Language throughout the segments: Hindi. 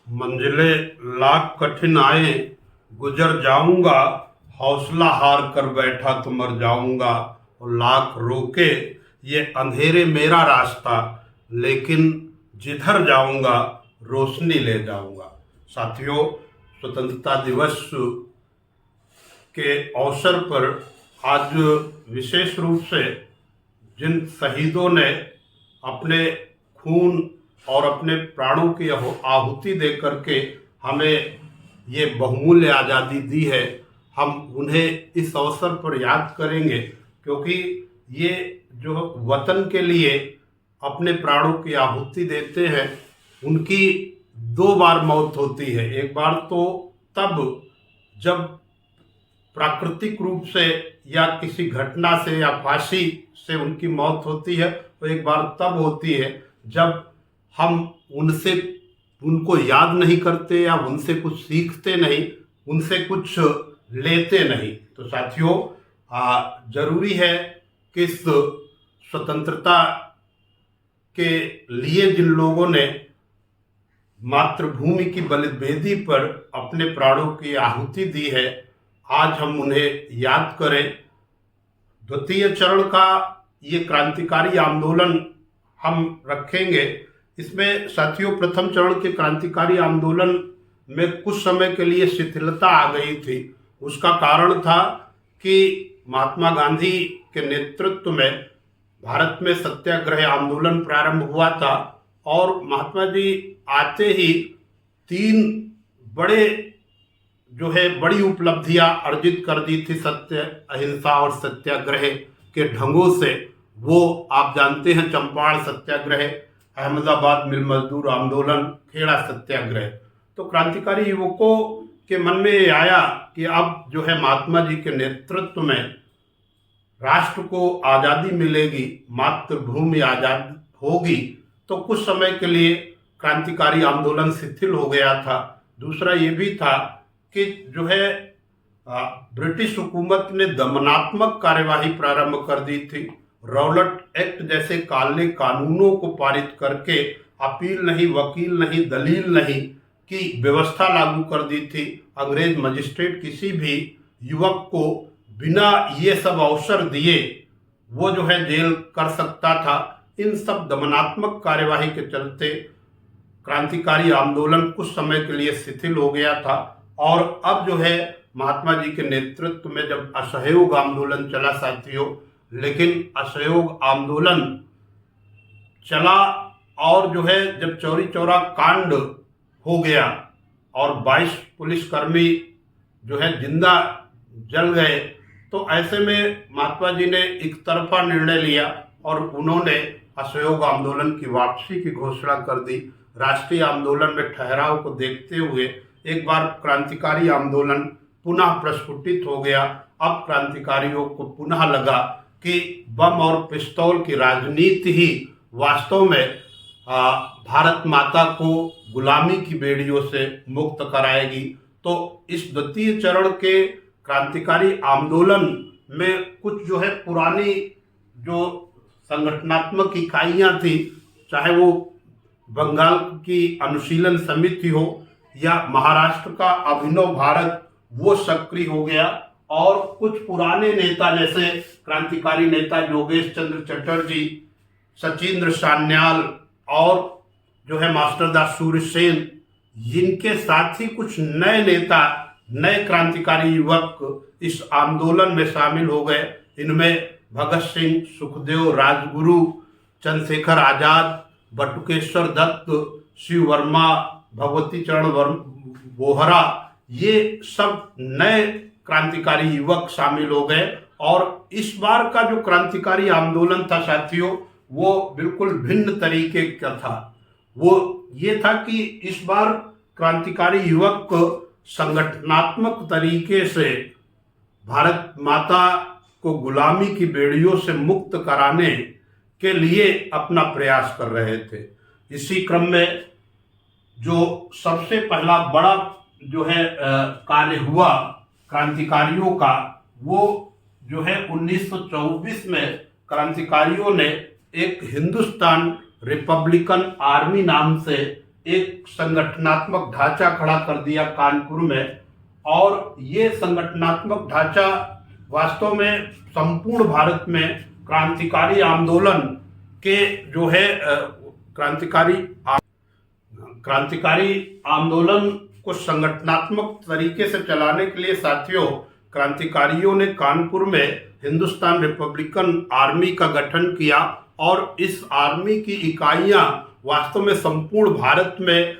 मंजिलें लाख कठिन आए गुजर जाऊंगा, हौसला हार कर बैठा तो मर जाऊंगा। और लाख रोके ये अंधेरे मेरा रास्ता, लेकिन जिधर जाऊंगा रोशनी ले जाऊंगा। साथियों, स्वतंत्रता दिवस के अवसर पर आज विशेष रूप से जिन शहीदों ने अपने खून और अपने प्राणों की आहुति दे करके हमें ये बहुमूल्य आज़ादी दी है, हम उन्हें इस अवसर पर याद करेंगे, क्योंकि ये जो वतन के लिए अपने प्राणों की आहुति देते हैं, उनकी दो बार मौत होती है। एक बार तो तब जब प्राकृतिक रूप से या किसी घटना से या फांसी से उनकी मौत होती है, तो एक बार तब होती है जब हम उनको याद नहीं करते या उनसे कुछ सीखते नहीं, उनसे कुछ लेते नहीं। तो साथियों, जरूरी है कि इस स्वतंत्रता के लिए जिन लोगों ने मातृभूमि की बलिवेदी पर अपने प्राणों की आहुति दी है, आज हम उन्हें याद करें। द्वितीय चरण का ये क्रांतिकारी आंदोलन हम रखेंगे। इसमें साथियों, प्रथम चरण के क्रांतिकारी आंदोलन में कुछ समय के लिए शिथिलता आ गई थी। उसका कारण था कि महात्मा गांधी के नेतृत्व में भारत में सत्याग्रह आंदोलन प्रारंभ हुआ था, और महात्मा जी आते ही तीन बड़ी उपलब्धियां अर्जित कर दी थी सत्य, अहिंसा और सत्याग्रह के ढंगों से। वो आप जानते हैं, चंपारण सत्याग्रह, अहमदाबाद मिल मजदूर आंदोलन, खेड़ा सत्याग्रह। तो क्रांतिकारी युवकों के मन में ये आया कि अब जो है महात्मा जी के नेतृत्व में राष्ट्र को आज़ादी मिलेगी, मातृभूमि आज़ाद होगी। तो कुछ समय के लिए क्रांतिकारी आंदोलन शिथिल हो गया था। दूसरा ये भी था कि जो है ब्रिटिश हुकूमत ने दमनात्मक कार्यवाही प्रारंभ कर दी थी। रॉलेट एक्ट जैसे काले कानूनों को पारित करके अपील नहीं, वकील नहीं, दलील नहीं की व्यवस्था लागू कर दी थी। अंग्रेज मजिस्ट्रेट किसी भी युवक को बिना ये सब अवसर दिए वो जो है जेल कर सकता था। इन सब दमनात्मक कार्यवाही के चलते क्रांतिकारी आंदोलन कुछ समय के लिए शिथिल हो गया था। और अब जो है महात्मा जी के नेतृत्व में जब असहयोग आंदोलन चला साथियों, लेकिन असहयोग आंदोलन चला और जो है जब चौरी चौरा कांड हो गया और 22 पुलिसकर्मी जो है जिंदा जल गए, तो ऐसे में महात्मा जी ने एक तरफा निर्णय लिया और उन्होंने असहयोग आंदोलन की वापसी की घोषणा कर दी। राष्ट्रीय आंदोलन में ठहराव को देखते हुए एक बार क्रांतिकारी आंदोलन पुनः प्रस्फुटित हो गया। अब क्रांतिकारियों को पुनः लगा कि बम और पिस्तौल की राजनीति ही वास्तव में भारत माता को गुलामी की बेड़ियों से मुक्त कराएगी। तो इस द्वितीय चरण के क्रांतिकारी आंदोलन में कुछ जो है पुरानी जो संगठनात्मक इकाइयां थी, चाहे वो बंगाल की अनुशीलन समिति हो या महाराष्ट्र का अभिनव भारत, वो सक्रिय हो गया। और कुछ पुराने नेता जैसे क्रांतिकारी नेता योगेश चंद्र चटर्जी, सचिंद्र सान्याल और जो है मास्टरदास सूर्यसेन, जिनके साथ ही कुछ नए नेता, नए क्रांतिकारी युवक इस आंदोलन में शामिल हो गए। इनमें भगत सिंह, सुखदेव, राजगुरु, चंद्रशेखर आजाद, बटुकेश्वर दत्त, शिव वर्मा, भगवती चरण बोहरा, ये सब नए क्रांतिकारी युवक शामिल हो गए। और इस बार का जो क्रांतिकारी आंदोलन था साथियों, वो बिल्कुल भिन्न तरीके का था। वो ये था कि इस बार क्रांतिकारी युवक संगठनात्मक तरीके से भारत माता को गुलामी की बेड़ियों से मुक्त कराने के लिए अपना प्रयास कर रहे थे। इसी क्रम में जो सबसे पहला बड़ा जो है कार्य हुआ क्रांतिकारियों का, वो जो है 1924 में क्रांतिकारियों ने एक हिंदुस्तान रिपब्लिकन आर्मी नाम से एक संगठनात्मक ढांचा खड़ा कर दिया कानपुर में, और ये संगठनात्मक ढांचा वास्तव में संपूर्ण भारत में क्रांतिकारी आंदोलन के जो है क्रांतिकारी आंदोलन को संगठनात्मक तरीके से चलाने के लिए साथियों, क्रांतिकारियों ने कानपुर में हिंदुस्तान रिपब्लिकन आर्मी का गठन किया, और इस आर्मी की इकाइयां वास्तव में संपूर्ण भारत में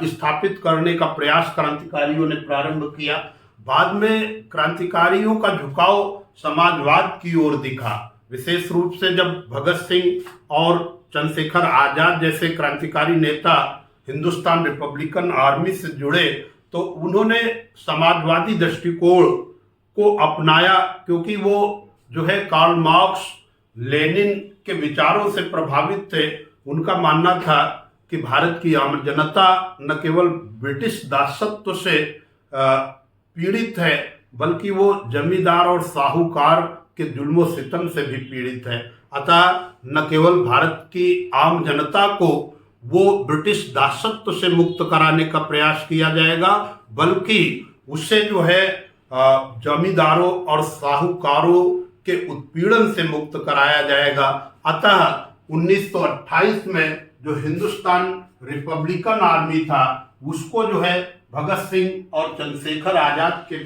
स्थापित करने का प्रयास क्रांतिकारियों ने प्रारंभ किया। बाद में क्रांतिकारियों का झुकाव समाजवाद की ओर दिखा, विशेष रूप से जब भगत सिंह और चंद्रशेखर आजाद जैसे क्रांतिकारी नेता हिंदुस्तान रिपब्लिकन आर्मी से जुड़े तो उन्होंने समाजवादी दृष्टिकोण को अपनाया, क्योंकि वो जो है कार्ल मार्क्स लेनिन के विचारों से प्रभावित थे। उनका मानना था कि भारत की आम जनता न केवल ब्रिटिश दासत्व से पीड़ित है, बल्कि वो जमींदार और साहूकार के जुल्म सितम से भी पीड़ित है। अतः न केवल भारत की आम जनता को वो ब्रिटिश दासत्व से मुक्त कराने का प्रयास किया जाएगा, बल्कि उससे जो है जमींदारों और साहूकारों के उत्पीड़न से मुक्त कराया जाएगा। अतः 1928 में जो हिंदुस्तान रिपब्लिकन आर्मी था उसको जो है भगत सिंह और चंद्रशेखर आजाद के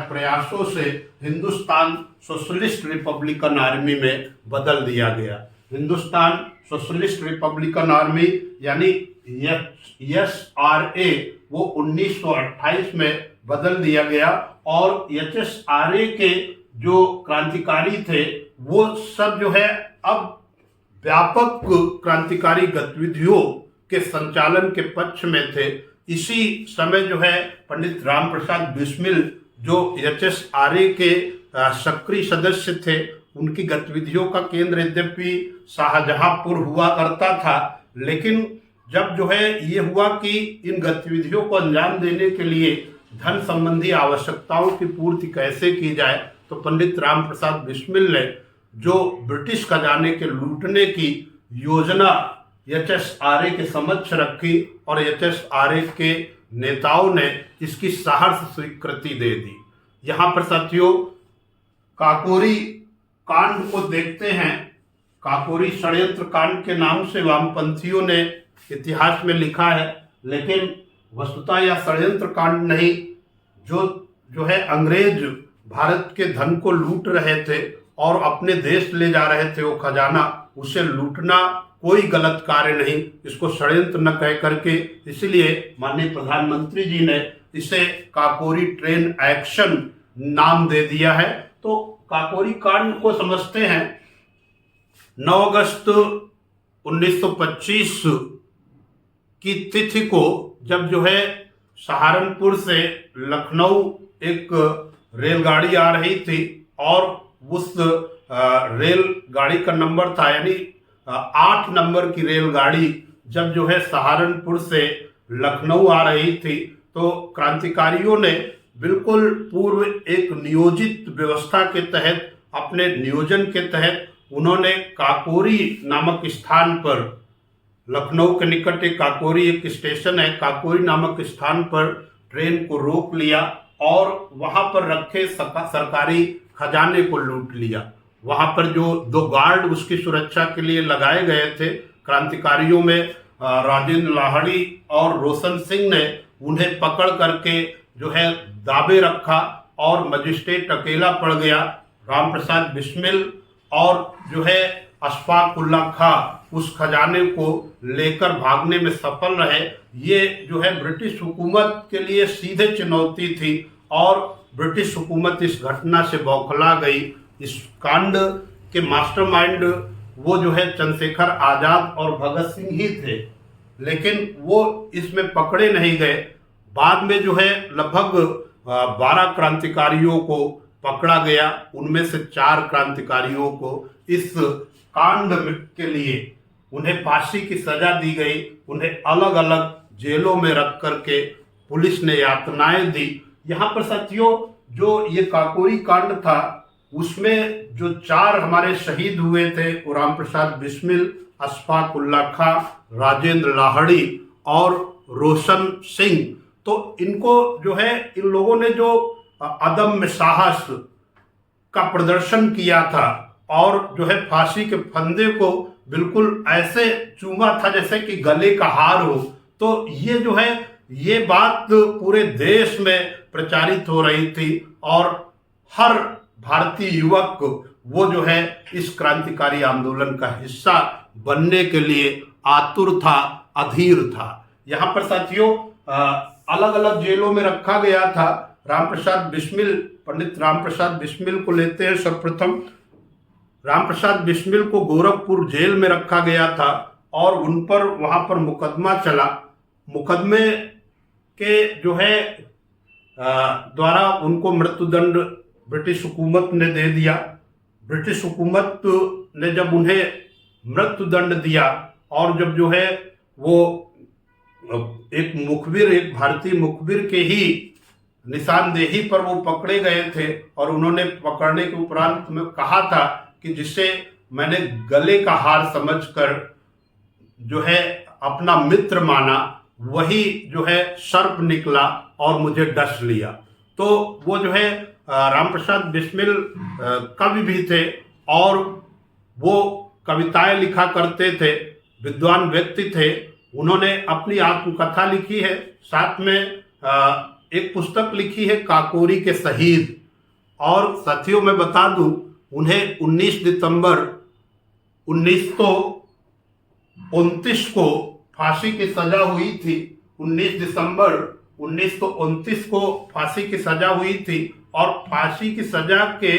प्रयासों से हिंदुस्तान सोशलिस्ट रिपब्लिकन आर्मी में बदल दिया गया। हिंदुस्तान सोशलिस्ट रिपब्लिकन आर्मी यानी SRA वो 1928 में बदल दिया गया, और HSRA के जो क्रांतिकारी थे वो सब जो है अब व्यापक क्रांतिकारी गतिविधियों के संचालन के पक्ष में थे। इसी समय जो है पंडित राम प्रसाद बिस्मिल जो HSRA के सक्रिय सदस्य थे, उनकी गतिविधियों का केंद्र यद्यपि शाहजहांपुर हुआ करता था, लेकिन जब जो है ये हुआ कि इन गतिविधियों को अंजाम देने के लिए धन संबंधी आवश्यकताओं की पूर्ति कैसे की जाए, तो पंडित राम प्रसाद बिस्मिल ने जो ब्रिटिश खजाने के लूटने की योजना HSRA के समक्ष रखी, और HSRA के नेताओं ने इसकी सहर्ष स्वीकृति दे दी। यहाँ पर साथियों काकोरी कांड को देखते हैं। काकोरी षड्यंत्र कांड के नाम से वामपंथियों ने इतिहास में लिखा है, लेकिन वस्तुतः यह षड्यंत्र कांड नहीं। जो है अंग्रेज भारत के धन को लूट रहे थे और अपने देश ले जा रहे थे वो खजाना, उसे लूटना कोई गलत कार्य नहीं, इसको षड्यंत्र न कह करके इसलिए माननीय प्रधानमंत्री जी ने इसे काकोरी ट्रेन एक्शन नाम दे दिया है। तो काकोरी कांड को समझते हैं। 9 अगस्त 1925 की तिथि को जब जो है सहारनपुर से लखनऊ एक रेलगाड़ी आ रही थी, और उस रेलगाड़ी का नंबर था यानी 8 नंबर की रेलगाड़ी जब जो है सहारनपुर से लखनऊ आ रही थी, तो क्रांतिकारियों ने बिल्कुल पूर्व एक नियोजित व्यवस्था के तहत, अपने नियोजन के तहत उन्होंने काकोरी नामक स्थान पर, लखनऊ के निकट एक काकोरी एक स्टेशन है, काकोरी नामक स्थान पर ट्रेन को रोक लिया और वहां पर रखे सरकारी खजाने को लूट लिया। वहां पर जो 2 गार्ड उसकी सुरक्षा के लिए लगाए गए थे, क्रांतिकारियों में राजेंद्र लाहड़ी और रोशन सिंह ने उन्हें पकड़ करके जो है दाबे रखा, और मजिस्ट्रेट अकेला पड़ गया। राम प्रसाद बिस्मिल और जो है अशफाक उल्ला खां उस खजाने को लेकर भागने में सफल रहे। ये जो है ब्रिटिश हुकूमत के लिए सीधे चुनौती थी, और ब्रिटिश हुकूमत इस घटना से बौखला गई। इस कांड के मास्टरमाइंड वो जो है चंद्रशेखर आजाद और भगत सिंह ही थे, लेकिन वो इसमें पकड़े नहीं गए। बाद में जो है लगभग 12 क्रांतिकारियों को पकड़ा गया, उनमें से 4 क्रांतिकारियों को इस कांड के लिए उन्हें फांसी की सजा दी गई। उन्हें अलग अलग जेलों में रख करके पुलिस ने यातनाएं दी। यहाँ पर साथियों जो ये काकोरी कांड था उसमें जो 4 हमारे शहीद हुए थे, राम प्रसाद बिस्मिल, अशफाक उल्ला खां, राजेंद्र लाहड़ी और रोशन सिंह। तो इनको जो है, इन लोगों ने जो अदम्य साहस का प्रदर्शन किया था और जो है फांसी के फंदे को बिल्कुल ऐसे चूमा था जैसे कि गले का हार हो। तो ये जो है, ये बात पूरे देश में प्रचारित हो रही थी और हर भारतीय युवक वो जो है इस क्रांतिकारी आंदोलन का हिस्सा बनने के लिए आतुर था, अधीर था। यहाँ पर साथियों अलग अलग जेलों में रखा गया था। रामप्रसाद बिस्मिल, पंडित रामप्रसाद बिस्मिल को लेते हैं सर्वप्रथम। रामप्रसाद बिस्मिल को गोरखपुर जेल में रखा गया था और उन पर वहाँ पर मुकदमा चला। मुकदमे के जो है द्वारा उनको मृत्युदंड ब्रिटिश हुकूमत ने दे दिया। ब्रिटिश हुकूमत ने जब उन्हें मृत्युदंड दिया और जब जो है वो एक मुखबिर, एक भारतीय मुखबिर के ही निशानदेही पर वो पकड़े गए थे और उन्होंने पकड़ने के उपरांत में कहा था कि जिसे मैंने गले का हार समझकर जो है अपना मित्र माना, वही जो है सर्प निकला और मुझे डस लिया। तो वो जो है रामप्रसाद बिस्मिल कवि भी थे और वो कविताएं लिखा करते थे, विद्वान व्यक्ति थे। उन्होंने अपनी आत्मकथा लिखी है, साथ में एक पुस्तक लिखी है काकोरी के शहीद। और साथियों मैं बता दूं, उन्हें 19 दिसंबर 1929 को फांसी की सजा हुई थी। 19 दिसंबर 1929 को फांसी की सजा हुई थी और फांसी की सजा के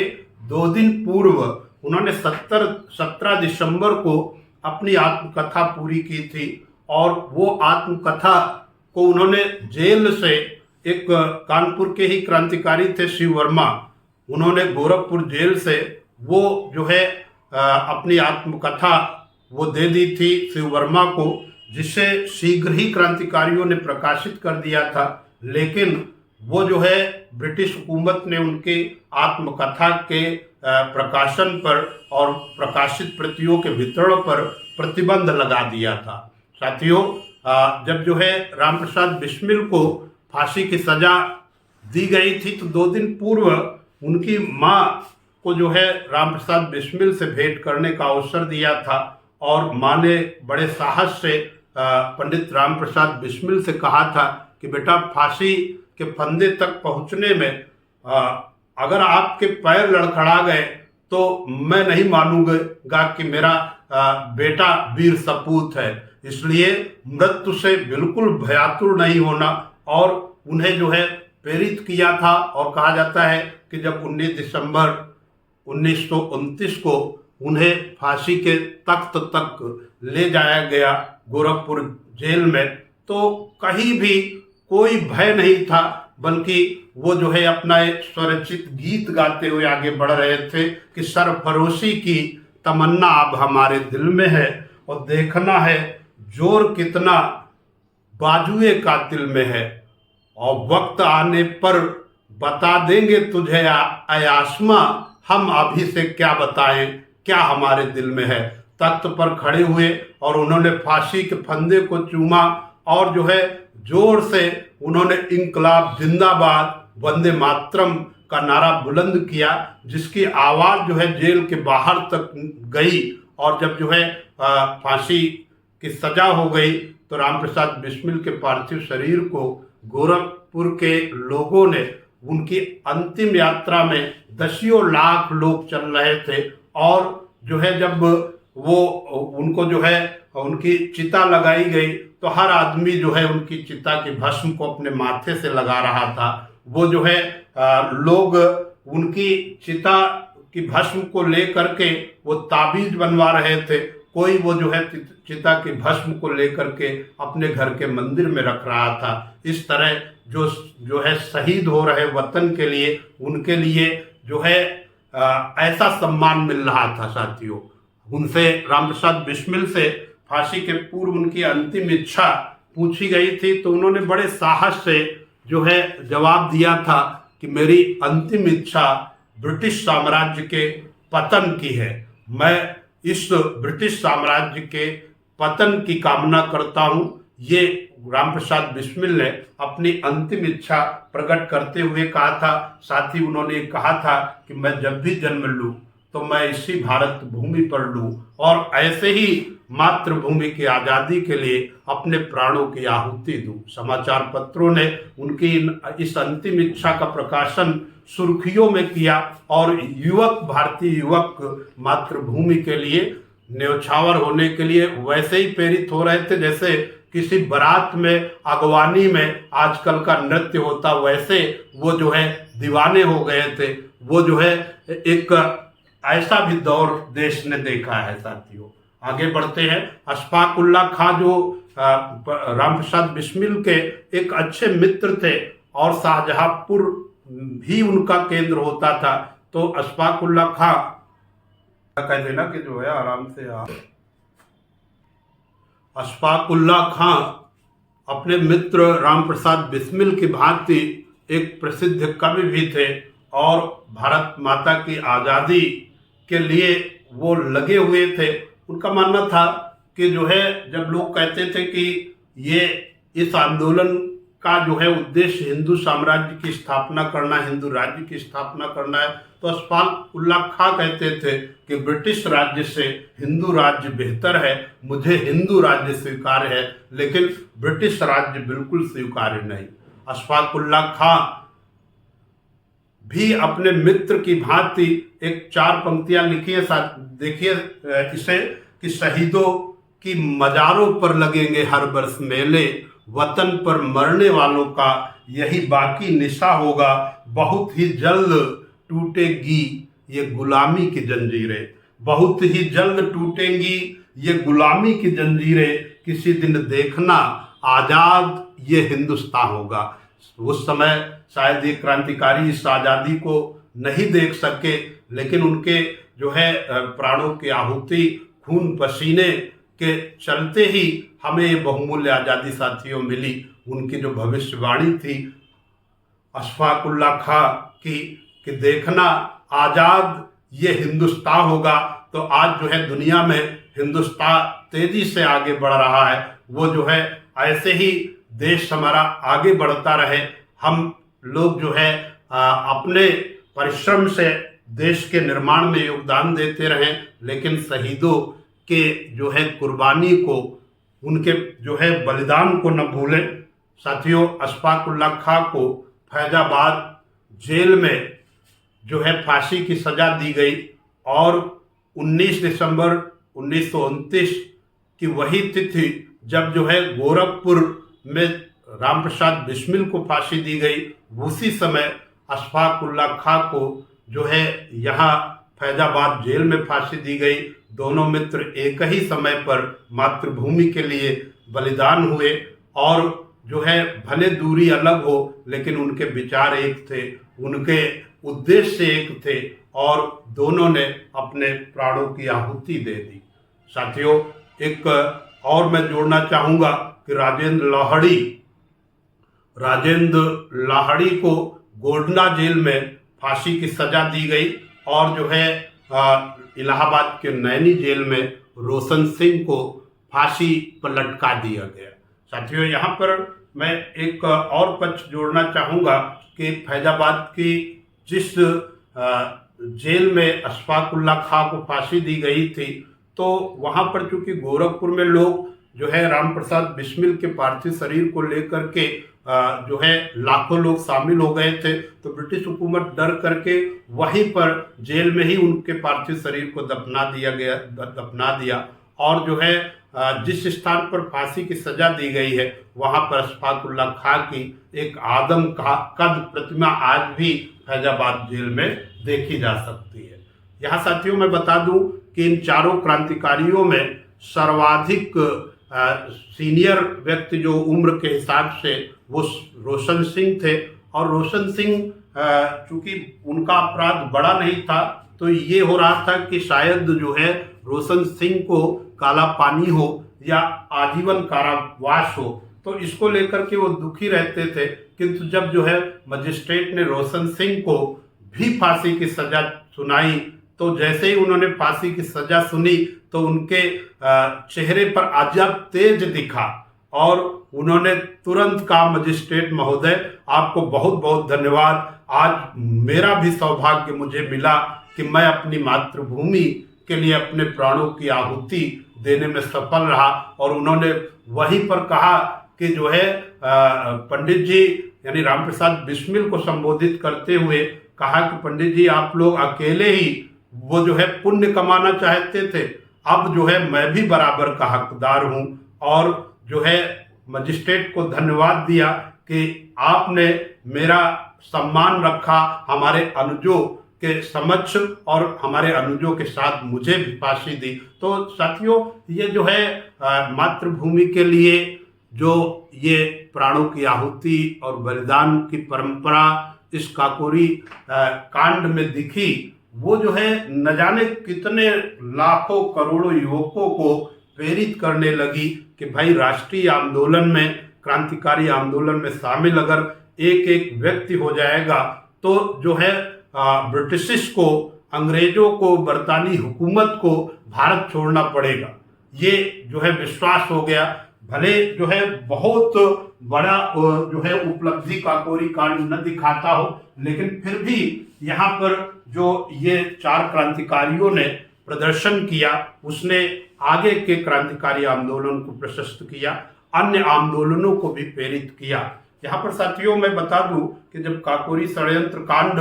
2 दिन पूर्व उन्होंने 17 दिसंबर को अपनी आत्मकथा पूरी की थी। और वो आत्मकथा को उन्होंने जेल से, एक कानपुर के ही क्रांतिकारी थे शिव वर्मा, उन्होंने गोरखपुर जेल से वो जो है अपनी आत्मकथा वो दे दी थी शिव वर्मा को, जिसे शीघ्र ही क्रांतिकारियों ने प्रकाशित कर दिया था। लेकिन वो जो है ब्रिटिश हुकूमत ने उनकी आत्मकथा के प्रकाशन पर और प्रकाशित प्रतियों के वितरण पर प्रतिबंध लगा दिया था। साथियों जब जो है रामप्रसाद बिस्मिल को फांसी की सजा दी गई थी तो 2 दिन पूर्व उनकी माँ को जो है रामप्रसाद बिस्मिल से भेंट करने का अवसर दिया था और माँ ने बड़े साहस से पंडित रामप्रसाद बिस्मिल से कहा था कि बेटा, फांसी के फंदे तक पहुँचने में अगर आपके पैर लड़खड़ा गए तो मैं नहीं मानूंगा कि मेरा बेटा वीर सपूत है। इसलिए मृत्यु से बिल्कुल भयातुर नहीं होना। और उन्हें जो है प्रेरित किया था और कहा जाता है कि जब 19 दिसंबर 1929 को उन्हें फांसी के तख्त तक ले जाया गया गोरखपुर जेल में, तो कहीं भी कोई भय नहीं था, बल्कि वो जो है अपना एक स्वरचित गीत गाते हुए आगे बढ़ रहे थे कि सरफरोशी की तमन्ना अब हमारे दिल में है और देखना है जोर कितना बाजुए कातिल में है और वक्त आने पर बता देंगे तुझे आयास्मा, हम अभी से क्या बताएं क्या हमारे दिल में है। तख्त पर खड़े हुए और उन्होंने फांसी के फंदे को चूमा और जो है जोर से उन्होंने इंकलाब जिंदाबाद वंदे मातरम का नारा बुलंद किया, जिसकी आवाज़ जो है जेल के बाहर तक गई। और जब जो है फांसी की सजा हो गई तो रामप्रसाद बिस्मिल के पार्थिव शरीर को गोरखपुर के लोगों ने उनकी अंतिम यात्रा में दसियों लाख लोग चल रहे थे और जो है जब वो उनको जो है उनकी चिता लगाई गई तो हर आदमी जो है उनकी चिता की भस्म को अपने माथे से लगा रहा था। वो जो है लोग उनकी चिता की भस्म को लेकर के वो ताबीज बनवा रहे थे, कोई वो जो है चिता की भस्म को लेकर के अपने घर के मंदिर में रख रहा था। इस तरह जो है शहीद हो रहे वतन के लिए, उनके लिए जो है ऐसा सम्मान मिल रहा था। साथियों उनसे, रामप्रसाद बिस्मिल से फांसी के पूर्व उनकी अंतिम इच्छा पूछी गई थी तो उन्होंने बड़े साहस से जो है जवाब दिया था कि मेरी अंतिम इच्छा ब्रिटिश साम्राज्य के पतन की है। मैं इस ब्रिटिश साम्राज्य के पतन की कामना करता हूँ। ये राम प्रसाद बिस्मिल ने अपनी अंतिम इच्छा प्रकट करते हुए कहा था। साथ ही उन्होंने कहा था कि मैं जब भी जन्म लूं तो मैं इसी भारत भूमि पर लूं और ऐसे ही मातृभूमि की आज़ादी के लिए अपने प्राणों की आहुति दूं। समाचार पत्रों ने उनकी इस अंतिम इच्छा का प्रकाशन सुर्खियों में किया और भारतीय युवक मातृभूमि के लिए न्यौछावर होने के लिए वैसे ही प्रेरित हो रहे थे जैसे किसी बारात में अगवानी में आजकल का नृत्य होता, वैसे वो जो है दीवाने हो गए थे। वो जो है एक ऐसा भी दौर देश ने देखा है। साथियों आगे बढ़ते हैं। अशफाक उल्लाह खां जो राम प्रसाद बिस्मिल के एक अच्छे मित्र थे और शाहजहांपुर भी उनका केंद्र होता था। तो अशफाक उल्लाह खां कह देना कि जो है आराम से अशफाक उल्लाह खां अपने मित्र राम प्रसाद बिस्मिल की भांति एक प्रसिद्ध कवि भी थे और भारत माता की आज़ादी के लिए वो लगे हुए थे। उनका मानना था कि जो है जब लोग कहते थे कि ये इस आंदोलन का जो है उद्देश्य हिंदू साम्राज्य की स्थापना करना, हिंदू राज्य की स्थापना करना है, तो अशफाक उल्लाह खां कहते थे कि ब्रिटिश राज्य से हिंदू राज्य बेहतर है, मुझे हिंदू राज्य स्वीकार्य है लेकिन ब्रिटिश राज्य बिल्कुल स्वीकार्य नहीं। अशफाक उल्लाह खां भी अपने मित्र की भांति एक 4 पंक्तियां लिखी है। देखिए इसे कि शहीदों की मजारों पर लगेंगे हर बरस मेले, वतन पर मरने वालों का यही बाकी निशा होगा, बहुत ही जल्द टूटेगी ये गुलामी की जंजीरें, बहुत ही जल्द टूटेंगी ये गुलामी की जंजीरें, किसी दिन देखना आज़ाद ये हिंदुस्तान होगा। उस समय शायद ये क्रांतिकारी इस आज़ादी को नहीं देख सके लेकिन उनके जो है प्राणों की आहुति, खून पसीने के चलते ही हमें ये बहुमूल्य आज़ादी साथियों मिली। उनकी जो भविष्यवाणी थी अशफाक उल्लाह खां की कि देखना आज़ाद ये हिंदुस्तान होगा, तो आज जो है दुनिया में हिंदुस्तान तेजी से आगे बढ़ रहा है। वो जो है ऐसे ही देश हमारा आगे बढ़ता रहे, हम लोग जो है अपने परिश्रम से देश के निर्माण में योगदान देते रहें लेकिन शहीदों के जो है कुर्बानी को, उनके जो है बलिदान को न भूलें। साथियों अशफाक उल्लाह खां को फैजाबाद जेल में जो है फांसी की सजा दी गई और 19 दिसंबर 1929 की वही तिथि जब जो है गोरखपुर में राम प्रसाद बिस्मिल को फांसी दी गई, उसी समय अशफाक उल्लाह खां को जो है यहाँ फैजाबाद जेल में फांसी दी गई। दोनों मित्र एक ही समय पर मातृभूमि के लिए बलिदान हुए और जो है भले दूरी अलग हो लेकिन उनके विचार एक थे, उनके उद्देश्य एक थे और दोनों ने अपने प्राणों की आहुति दे दी। साथियों एक और मैं जोड़ना चाहूँगा कि राजेंद्र लाहड़ी को गोंडा जेल में फांसी की सजा दी गई और जो है इलाहाबाद के नैनी जेल में रोशन सिंह को फांसी पर लटका दिया गया। साथियों यहाँ पर मैं एक और पक्ष जोड़ना चाहूँगा कि फैजाबाद की जिस जेल में अशफाक उल्लाह खां को फांसी दी गई थी, तो वहाँ पर चूंकि गोरखपुर में लोग जो है राम प्रसाद बिस्मिल के पार्थिव शरीर को लेकर के जो है लाखों लोग शामिल हो गए थे, तो ब्रिटिश हुकूमत डर करके वहीं पर जेल में ही उनके पार्थिव शरीर को दफना दिया और जो है जिस स्थान पर फांसी की सजा दी गई है वहाँ पर अशफाक उल्लाह खां की एक आदम कद प्रतिमा आज भी फैजाबाद जेल में देखी जा सकती है। यहाँ साथियों मैं बता दूं कि इन चारों क्रांतिकारियों में सर्वाधिक सीनियर व्यक्ति जो उम्र के हिसाब से वो रोशन सिंह थे और रोशन सिंह चूंकि उनका अपराध बड़ा नहीं था तो ये हो रहा था कि शायद जो है रोशन सिंह को काला पानी हो या आजीवन कारावास हो, तो इसको लेकर के वो दुखी रहते थे। किंतु जब जो है मजिस्ट्रेट ने रोशन सिंह को भी फांसी की सजा सुनाई, तो जैसे ही उन्होंने फांसी की सजा सुनी तो उनके चेहरे पर अजब तेज दिखा और उन्होंने तुरंत कहा, मजिस्ट्रेट महोदय आपको बहुत बहुत धन्यवाद, आज मेरा भी सौभाग्य मुझे मिला कि मैं अपनी मातृभूमि के लिए अपने प्राणों की आहुति देने में सफल रहा। और उन्होंने वहीं पर कहा कि जो है पंडित जी यानी रामप्रसाद बिस्मिल को संबोधित करते हुए कहा कि पंडित जी आप लोग अकेले ही वो जो है पुण्य कमाना चाहते थे, अब जो है मैं भी बराबर का हकदार हूं। और जो है मजिस्ट्रेट को धन्यवाद दिया कि आपने मेरा सम्मान रखा हमारे अनुजों के समक्ष और हमारे अनुजों के साथ मुझे भी फांसी दी। तो साथियों, ये जो है मातृभूमि के लिए जो ये प्राणों की आहुति और बलिदान की परंपरा इस काकोरी कांड में दिखी, वो जो है न जाने कितने लाखों करोड़ों युवकों को प्रेरित करने लगी कि भाई राष्ट्रीय आंदोलन में, क्रांतिकारी आंदोलन में शामिल अगर एक एक व्यक्ति हो जाएगा तो जो है ब्रिटिश को, अंग्रेजों को, बरतानी हुकूमत को भारत छोड़ना पड़ेगा। ये जो है विश्वास हो गया। भले जो है बहुत बड़ा जो है उपलब्धि काकोरी कांड न दिखाता हो, लेकिन फिर भी यहाँ पर जो ये 4 क्रांतिकारियों ने प्रदर्शन किया उसने आगे के क्रांतिकारी आंदोलन को प्रशस्त किया, अन्य आंदोलनों को भी प्रेरित किया। यहाँ पर साथियों मैं बता दूं कि जब काकोरी षड्यंत्र कांड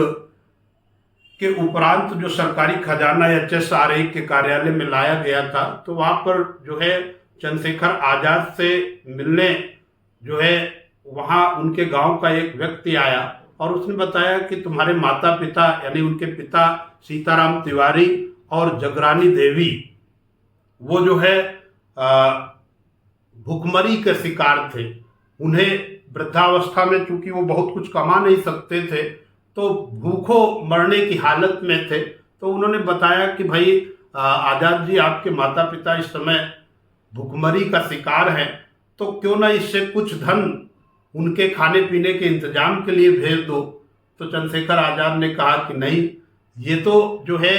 के उपरांत जो सरकारी खजाना HSRA के कार्यालय में लाया गया था, तो वहां पर जो है चंद्रशेखर आजाद से मिलने जो है वहां उनके गांव का एक व्यक्ति आया और उसने बताया कि तुम्हारे माता पिता यानी उनके पिता सीताराम तिवारी और जगरानी देवी वो जो है भुखमरी के शिकार थे। उन्हें वृद्धावस्था में चूंकि वो बहुत कुछ कमा नहीं सकते थे तो भूखों मरने की हालत में थे। तो उन्होंने बताया कि भाई आजाद जी आपके माता पिता इस समय भुखमरी का शिकार हैं, तो क्यों ना इससे कुछ धन उनके खाने पीने के इंतजाम के लिए भेज दो। तो चंद्रशेखर आजाद ने कहा कि नहीं, ये तो जो है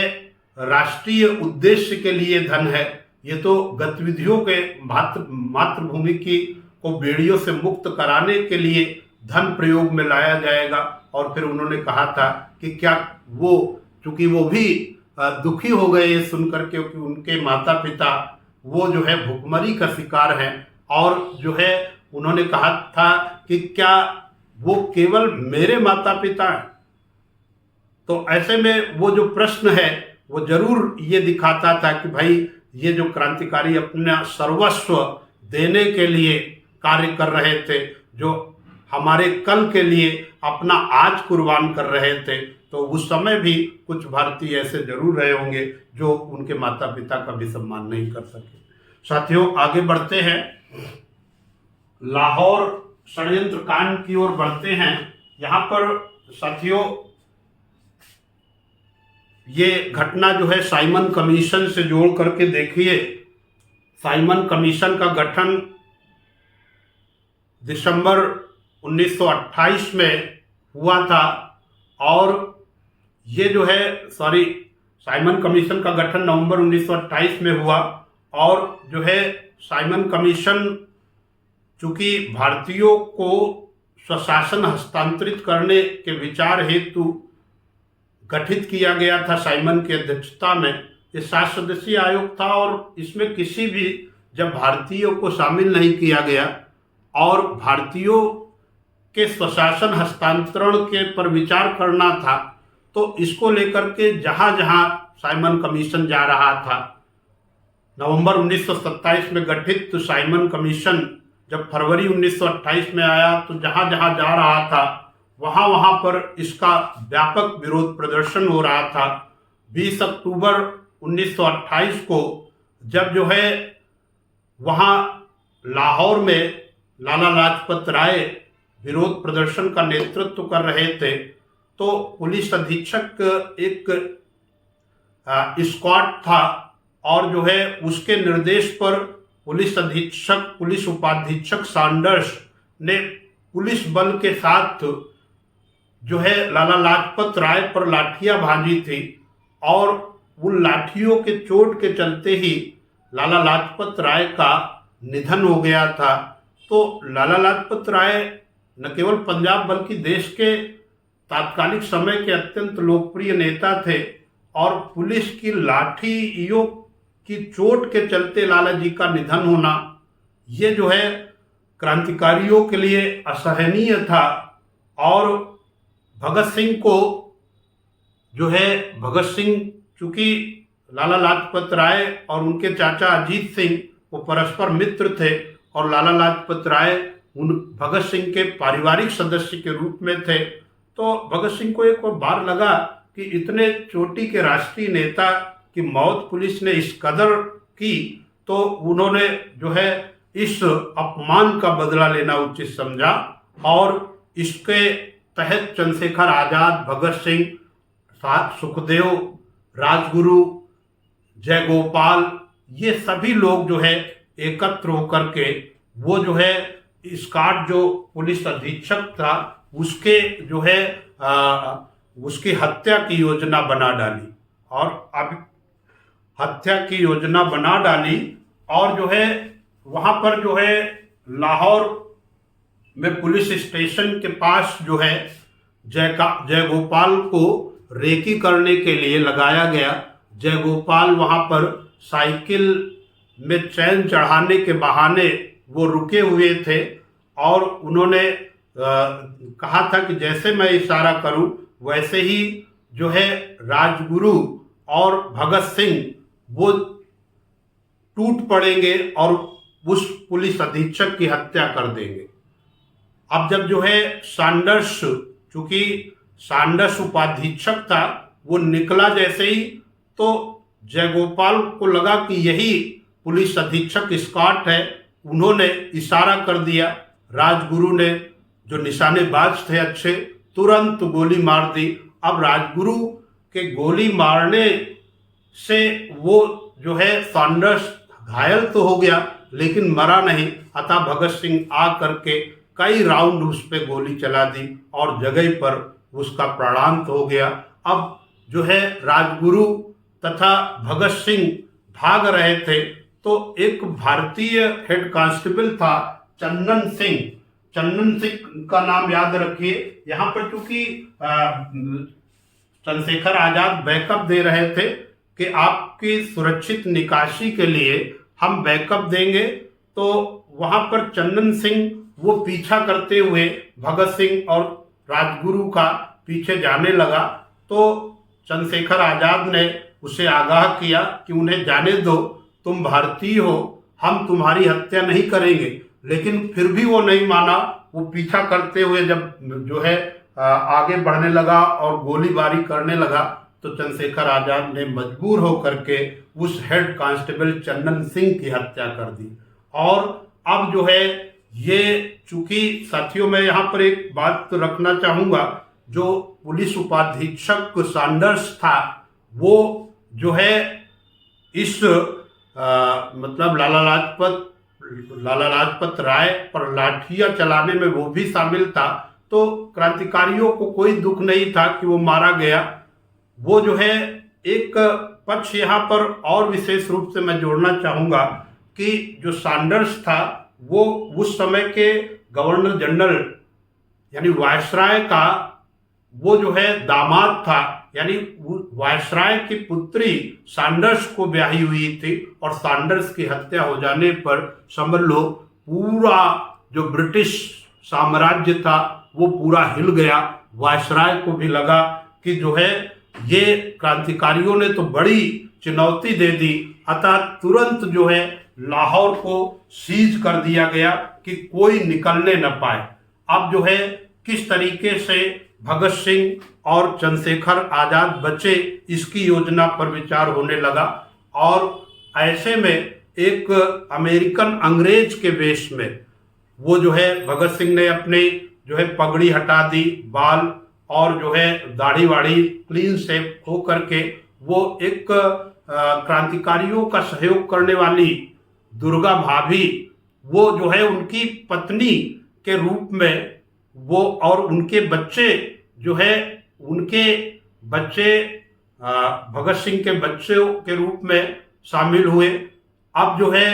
राष्ट्रीय उद्देश्य के लिए धन है, ये तो गतिविधियों के मातृभूमि की को बेड़ियों से मुक्त कराने के लिए धन प्रयोग में लाया जाएगा। और फिर उन्होंने कहा था कि क्या वो, चूंकि वो भी दुखी हो गए ये सुनकर के कि उनके माता पिता वो जो है भुखमरी का शिकार हैं, और जो है उन्होंने कहा था कि क्या वो केवल मेरे माता पिता हैं। तो ऐसे में वो जो प्रश्न है वो जरूर ये दिखाता था कि भाई ये जो क्रांतिकारी अपना सर्वस्व देने के लिए कार्य कर रहे थे, जो हमारे कल के लिए अपना आज कुर्बान कर रहे थे, तो उस समय भी कुछ भारतीय ऐसे जरूर रहे होंगे जो उनके माता पिता का भी सम्मान नहीं कर सके। साथियों आगे बढ़ते हैं, लाहौर षड्यंत्र कांड की ओर बढ़ते हैं। यहाँ पर साथियों ये घटना जो है साइमन कमीशन से जोड़ करके देखिए। साइमन कमीशन का गठन दिसंबर 1928 में हुआ था, और ये जो है साइमन कमीशन का गठन नवंबर 1928 में हुआ। और जो है साइमन कमीशन चूंकि भारतीयों को स्वशासन हस्तांतरित करने के विचार हेतु गठित किया गया था साइमन की अध्यक्षता में। ये 7 सदस्यीय आयोग था और इसमें किसी भी जब भारतीयों को शामिल नहीं किया गया और भारतीयों के स्वशासन हस्तांतरण के पर विचार करना था, तो इसको लेकर के जहां जहां साइमन कमीशन जा रहा था, नवंबर 1927 में गठित तो साइमन कमीशन जब फरवरी 1928 में आया तो जहां जहां जा रहा था वहां वहां पर इसका व्यापक विरोध प्रदर्शन हो रहा था। 20 अक्टूबर 1928 को जब जो है वहां लाहौर में लाला लाजपत राय विरोध प्रदर्शन का नेतृत्व कर रहे थे, तो पुलिस अधीक्षक एक स्क्वाड था और जो है उसके निर्देश पर पुलिस उपाधीक्षक सैंडर्स ने पुलिस बल के साथ जो है लाला लाजपत राय पर लाठियां भांजी थी, और उन लाठियों के चोट के चलते ही लाला लाजपत राय का निधन हो गया था। तो लाला लाजपत राय न केवल पंजाब बल्कि देश के तात्कालिक समय के अत्यंत लोकप्रिय नेता थे और पुलिस की लाठियों की चोट के चलते लाला जी का निधन होना ये जो है क्रांतिकारियों के लिए असहनीय था। और भगत सिंह को जो है भगत सिंह चूंकि लाला लाजपत राय और उनके चाचा अजीत सिंह वो परस्पर मित्र थे और लाला लाजपत राय उन भगत सिंह के पारिवारिक सदस्य के रूप में थे, तो भगत सिंह को एक बार लगा कि इतने चोटी के राष्ट्रीय नेता की मौत पुलिस ने इस कदर की, तो उन्होंने जो है इस अपमान का बदला लेना उचित समझा और इसके तहत चंद्रशेखर आजाद, भगत सिंह, सुखदेव, राजगुरु, जयगोपाल ये सभी लोग जो है एकत्र होकर के वो जो है स्कॉट जो पुलिस अधीक्षक था उसके जो है उसकी हत्या की योजना बना डाली और अब हत्या की योजना बना डाली और जो है वहां पर जो है लाहौर में पुलिस स्टेशन के पास जो है जयगोपाल को रेकी करने के लिए लगाया गया। जयगोपाल वहां पर साइकिल में चैन चढ़ाने के बहाने वो रुके हुए थे और उन्होंने कहा था कि जैसे मैं इशारा करूं वैसे ही जो है राजगुरु और भगत सिंह वो टूट पड़ेंगे और उस पुलिस अधीक्षक की हत्या कर देंगे। अब जब जो है सैंडर्स, चूंकि सैंडर्स उपाधीक्षक था, वो निकला जैसे ही तो जयगोपाल को लगा कि यही पुलिस अधीक्षक स्कॉट है। उन्होंने इशारा कर दिया, राजगुरु ने जो निशानेबाज थे अच्छे तुरंत गोली मार दी। अब राजगुरु के गोली मारने से वो जो है सैंडर्स घायल तो हो गया लेकिन मरा नहीं, अतः भगत सिंह आ करके कई राउंड उस पर गोली चला दी और जगह पर उसका प्राणांत हो गया। अब जो है राजगुरु तथा भगत सिंह भाग रहे थे तो एक भारतीय हेड कांस्टेबल था चंदन सिंह। चंदन सिंह का नाम याद रखिए। यहाँ पर चूंकि चंद्रशेखर आजाद बैकअप दे रहे थे कि आपकी सुरक्षित निकासी के लिए हम बैकअप देंगे, तो वहां पर चंदन सिंह वो पीछा करते हुए भगत सिंह और राजगुरु का पीछे जाने लगा। तो चंद्रशेखर आजाद ने उसे आगाह किया कि उन्हें जाने दो, तुम भारतीय हो, हम तुम्हारी हत्या नहीं करेंगे। लेकिन फिर भी वो नहीं माना। वो पीछा करते हुए जब जो है आगे बढ़ने लगा और गोलीबारी करने लगा तो चंद्रशेखर आजाद ने मजबूर होकर के उस हेड कांस्टेबल चंदन सिंह की हत्या कर दी। और अब जो है ये चूंकि साथियों मैं यहाँ पर एक बात तो रखना चाहूंगा, जो पुलिस उपाधीक्षक सैंडर्स था वो जो है इस मतलब लाला लाजपत राय पर लाठियां चलाने में वो भी शामिल था। तो क्रांतिकारियों को कोई दुख नहीं था कि वो मारा गया। वो जो है एक पक्ष यहाँ पर और विशेष रूप से मैं जोड़ना चाहूंगा कि जो सैंडर्स था वो उस समय के गवर्नर जनरल यानी वायसराय का वो जो है दामाद था, यानी वायसराय की पुत्री सैंडर्स को ब्याही हुई थी और सैंडर्स की हत्या हो जाने पर समझ लो पूरा जो ब्रिटिश साम्राज्य था वो पूरा हिल गया। वायसराय को भी लगा कि जो है ये क्रांतिकारियों ने तो बड़ी चुनौती दे दी, अतः तुरंत जो है लाहौर को सीज कर दिया गया कि कोई निकलने न पाए। अब जो है किस तरीके से भगत सिंह और चंद्रशेखर आजाद बचे इसकी योजना पर विचार होने लगा और ऐसे में एक अमेरिकन अंग्रेज के वेश में वो जो है भगत सिंह ने अपने जो है पगड़ी हटा दी, बाल और जो है दाढ़ी वाड़ी क्लीन शेव हो करके वो एक क्रांतिकारियों का सहयोग करने वाली दुर्गा भाभी वो जो है उनकी पत्नी के रूप में वो और उनके बच्चे जो है उनके बच्चे भगत सिंह के बच्चों के रूप में शामिल हुए। अब जो है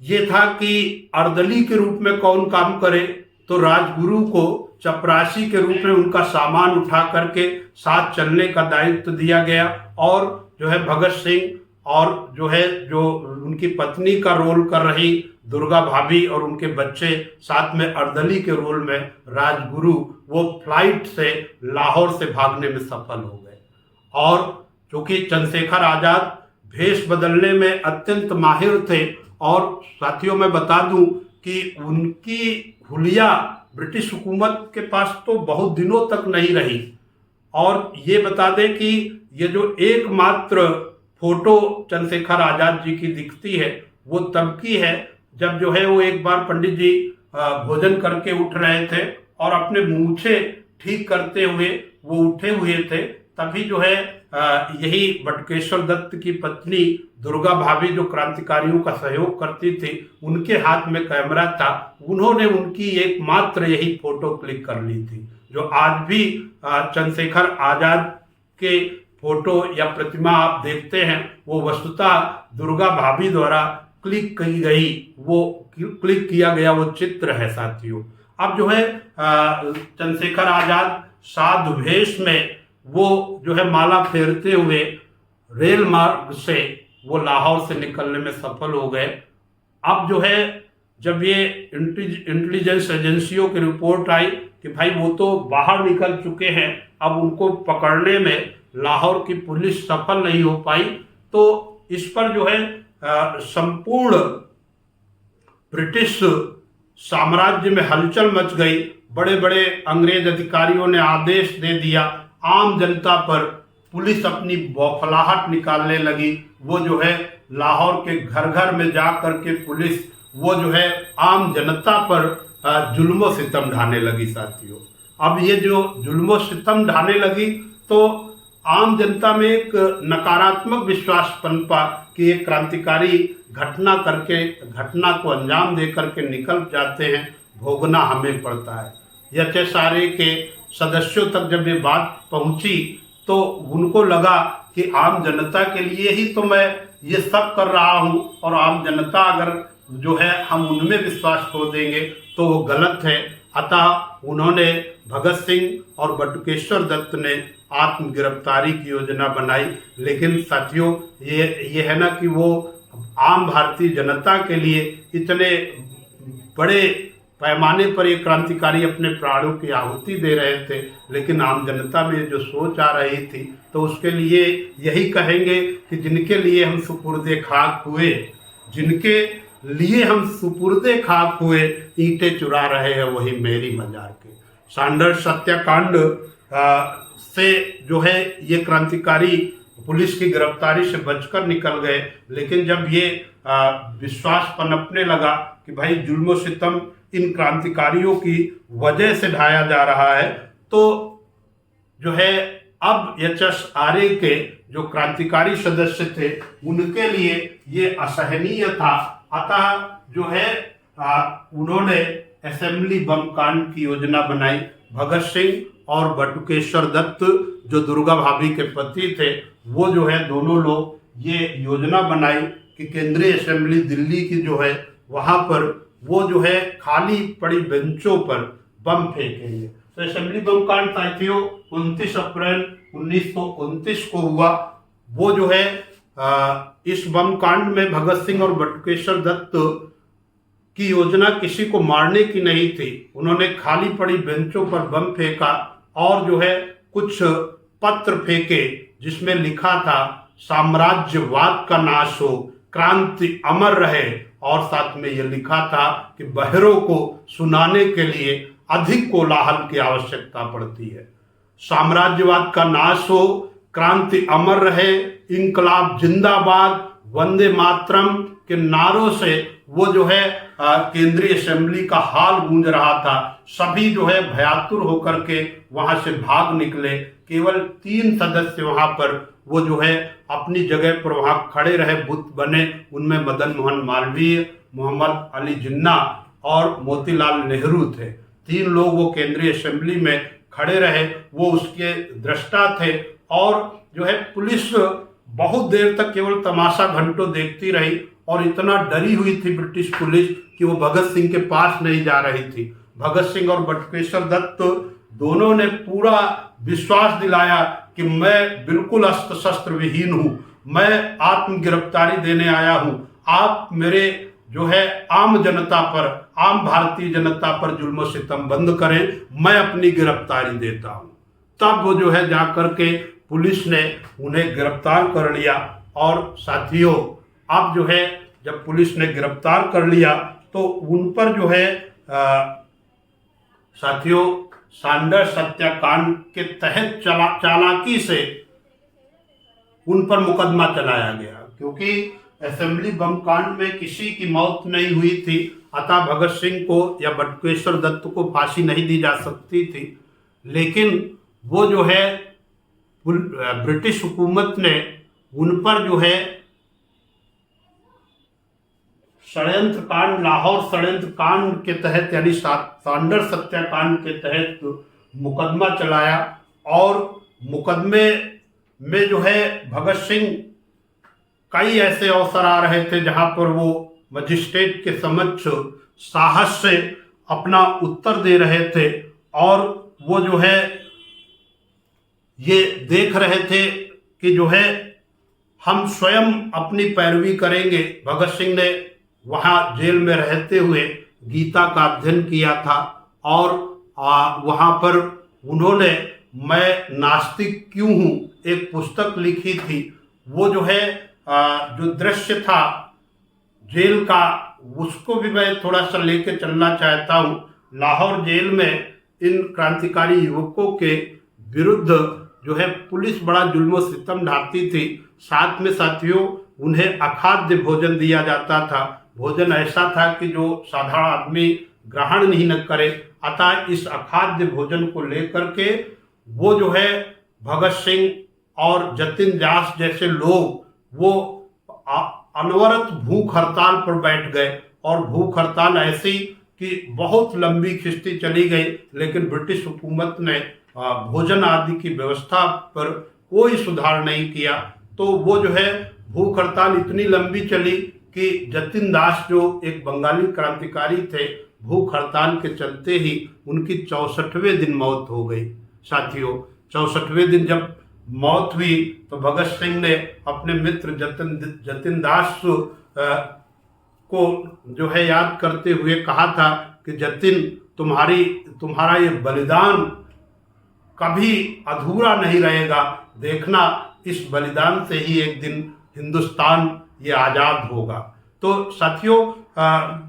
ये था कि अर्दली के रूप में कौन काम करे, तो राजगुरु को चपरासी के रूप में उनका सामान उठा करके साथ चलने का दायित्व दिया गया, और जो है भगत सिंह और जो उनकी पत्नी का रोल कर रही दुर्गा भाभी और उनके बच्चे साथ में अर्दली के रोल में राजगुरु, वो फ्लाइट से लाहौर से भागने में सफल हो गए। और चूंकि चंद्रशेखर आजाद भेष बदलने में अत्यंत माहिर थे, और साथियों मैं बता दूं कि उनकी हुलिया ब्रिटिश हुकूमत के पास तो बहुत दिनों तक नहीं रही। और ये बता दें कि ये जो एकमात्र फोटो चंद्रशेखर आजाद जी की दिखती है वो तब की है जब जो है वो एक बार पंडित जी भोजन करके उठ रहे थे और अपने मूछे ठीक करते हुए वो उठे हुए थे, तभी जो है यही बटुकेश्वर दत्त की पत्नी दुर्गा भाभी जो क्रांतिकारियों का सहयोग करती थी, उनके हाथ में कैमरा था, उन्होंने उनकी एकमात्र यही फोटो क्लिक कर ली थी, जो आज भी चंद्रशेखर आजाद के फोटो या प्रतिमा आप देखते हैं वो वस्तुतः दुर्गा भाभी द्वारा क्लिक की गई, वो क्लिक किया गया वो चित्र है साथियों। अब जो है चंद्रशेखर आजाद साधु वेश में वो जो है माला फेरते हुए रेल मार्ग से वो लाहौर से निकलने में सफल हो गए। अब जो है जब ये इंटेलिजेंस एजेंसियों की रिपोर्ट आई कि भाई वो तो बाहर निकल चुके हैं, अब उनको पकड़ने में लाहौर की पुलिस सफल नहीं हो पाई, तो इस पर जो है संपूर्ण ब्रिटिश साम्राज्य में हलचल मच गई। बड़े बड़े अंग्रेज अधिकारियों ने आदेश दे दिया, आम जनता पर पुलिस अपनी बौखलाहट निकालने लगी। वो जो है लाहौर के घर घर में जा करके पुलिस वो जो है आम जनता पर जुल्म सितम ढाने लगी साथियों। अब ये जो जुल्म सितम ढाने लगी तो आम जनता में एक नकारात्मक विश्वास पनपा कि एक क्रांतिकारी घटना करके घटना को अंजाम दे करके निकल जाते हैं, भोगना हमें पड़ता है। एचएसआरए के सदस्यों तक जब ये बात पहुंची तो उनको लगा कि आम जनता के लिए ही तो मैं ये सब कर रहा हूं, और आम जनता अगर जो है हम उनमें विश्वास खो देंगे तो वो गलत है। अतः उन्होंने भगत सिंह और बटुकेश्वर दत्त ने आत्मगिरफ्तारी की योजना बनाई। लेकिन साथियों ये है ना कि वो आम भारतीय जनता के लिए इतने बड़े पैमाने पर एक क्रांतिकारी अपने प्राणों की आहुति दे रहे थे, लेकिन आम जनता में जो सोच आ रही थी तो उसके लिए यही कहेंगे कि जिनके लिए हम सुपुर्दे खाक हुए, जिनके लिए हम सुपुर्दे खाक हुए, ईंटें चुरा रहे हैं वही मेरी मजार के। सैंडर्स हत्याकांड से जो है ये क्रांतिकारी पुलिस की गिरफ्तारी से बचकर निकल गए। लेकिन जब ये विश्वास पनपने लगा कि भाई जुल्म सितम इन क्रांतिकारियों की वजह से ढाया जा रहा है, तो जो है अब एचएसआरए के जो क्रांतिकारी सदस्य थे उनके लिए ये असहनीय था। अतः जो है उन्होंने असेंबली बम कांड की योजना बनाई। भगत सिंह और बटुकेश्वर दत्त जो दुर्गा भाभी के पति थे, वो जो है दोनों लोग ये योजना बनाई कि केंद्रीय असेंबली दिल्ली की जो है वहाँ पर वो जो है खाली पड़ी बेंचों पर बम फेंकेंगे। तो असेंबली बम कांड साथियों 29 अप्रैल 1929 को हुआ। वो जो है इस बम कांड में भगत सिंह और बटुकेश्वर दत्त की योजना किसी को मारने की नहीं थी। उन्होंने खाली पड़ी बेंचों पर बम फेंका और जो है कुछ पत्र फेंके जिसमें लिखा था साम्राज्यवाद का नाश हो, क्रांति अमर रहे, और साथ में यह लिखा था कि बहरों को सुनाने के लिए अधिक कोलाहल की आवश्यकता पड़ती है। साम्राज्यवाद का नाश हो, क्रांति अमर रहे, इंकलाब जिंदाबाद, वंदे मातरम के नारों से वो जो है केंद्रीय असेंबली का हाल गूंज रहा था। सभी जो है भयातुर होकर के वहां से भाग निकले। केवल 3 सदस्य वहां पर वो जो है अपनी जगह पर वहां खड़े रहे, बुत बने। उनमें मदन मोहन मालवीय, मोहम्मद अली जिन्ना और मोतीलाल नेहरू थे। 3 लोग वो केंद्रीय असेंबली में खड़े रहे, वो उसके दृष्टा थे। और जो है पुलिस बहुत देर तक केवल तमाशा घंटों देखती रही और इतना डरी हुई थी ब्रिटिश पुलिस कि वो भगत सिंह के पास नहीं जा रही थी। भगत सिंह और बटुकेश्वर दत्त दोनों ने पूरा विश्वास दिलाया कि मैं बिल्कुल अस्त्र शस्त्र विहीन हूँ, मैं आत्म गिरफ्तारी देने आया हूँ, आप मेरे जो है आम जनता पर, आम भारतीय जनता पर जुल्म सितम बंद करें, मैं अपनी गिरफ्तारी देता हूँ। तब वो जो है जा करके पुलिस ने उन्हें गिरफ्तार कर लिया। और साथियों, अब जो है जब पुलिस ने गिरफ्तार कर लिया तो उन पर जो है साथियों सैंडर्स हत्याकांड के तहत चालाकी से उन पर मुकदमा चलाया गया, क्योंकि असेंबली बम कांड में किसी की मौत नहीं हुई थी, अतः भगत सिंह को या बटुकेश्वर दत्त को फांसी नहीं दी जा सकती थी। लेकिन वो जो है ब्रिटिश हुकूमत ने उन पर जो है षड्यंत्र कांड, लाहौर षड्यंत्र कांड के तहत यानी सैंडर्स हत्याकांड के तहत मुकदमा चलाया। और मुकदमे में जो है भगत सिंह कई ऐसे अवसर आ रहे थे जहां पर वो मजिस्ट्रेट के समक्ष साहस से अपना उत्तर दे रहे थे, और वो जो है ये देख रहे थे कि जो है हम स्वयं अपनी पैरवी करेंगे। भगत सिंह ने वहाँ जेल में रहते हुए गीता का अध्ययन किया था, और वहाँ पर उन्होंने मैं नास्तिक क्यों हूँ एक पुस्तक लिखी थी। वो जो है जो दृश्य था जेल का, उसको भी मैं थोड़ा सा लेके चलना चाहता हूँ। लाहौर जेल में इन क्रांतिकारी युवकों के विरुद्ध जो है पुलिस बड़ा जुल्म सितम ढाती थी। साथ में साथियों उन्हें अखाद्य भोजन दिया जाता था। भोजन ऐसा था कि जो साधारण आदमी ग्रहण नहीं न करे, अतः इस अखाद्य भोजन को लेकर के वो जो है भगत सिंह और जतिन दास जैसे लोग वो अनवरत भूख हड़ताल पर बैठ गए। और भूख हड़ताल ऐसी कि बहुत लंबी खिंचती चली गई, लेकिन ब्रिटिश हुकूमत ने भोजन आदि की व्यवस्था पर कोई सुधार नहीं किया। तो वो जो है भूख हड़ताल इतनी लंबी चली कि जतिन दास जो एक बंगाली क्रांतिकारी थे, भूख हड़ताल के चलते ही उनकी 64वें दिन मौत हो गई। साथियों 64वें दिन जब मौत हुई तो भगत सिंह ने अपने मित्र जतिन दास को जो है याद करते हुए कहा था कि जतिन तुम्हारा ये बलिदान कभी अधूरा नहीं रहेगा, देखना इस बलिदान से ही एक दिन हिंदुस्तान ये आज़ाद होगा। तो साथियों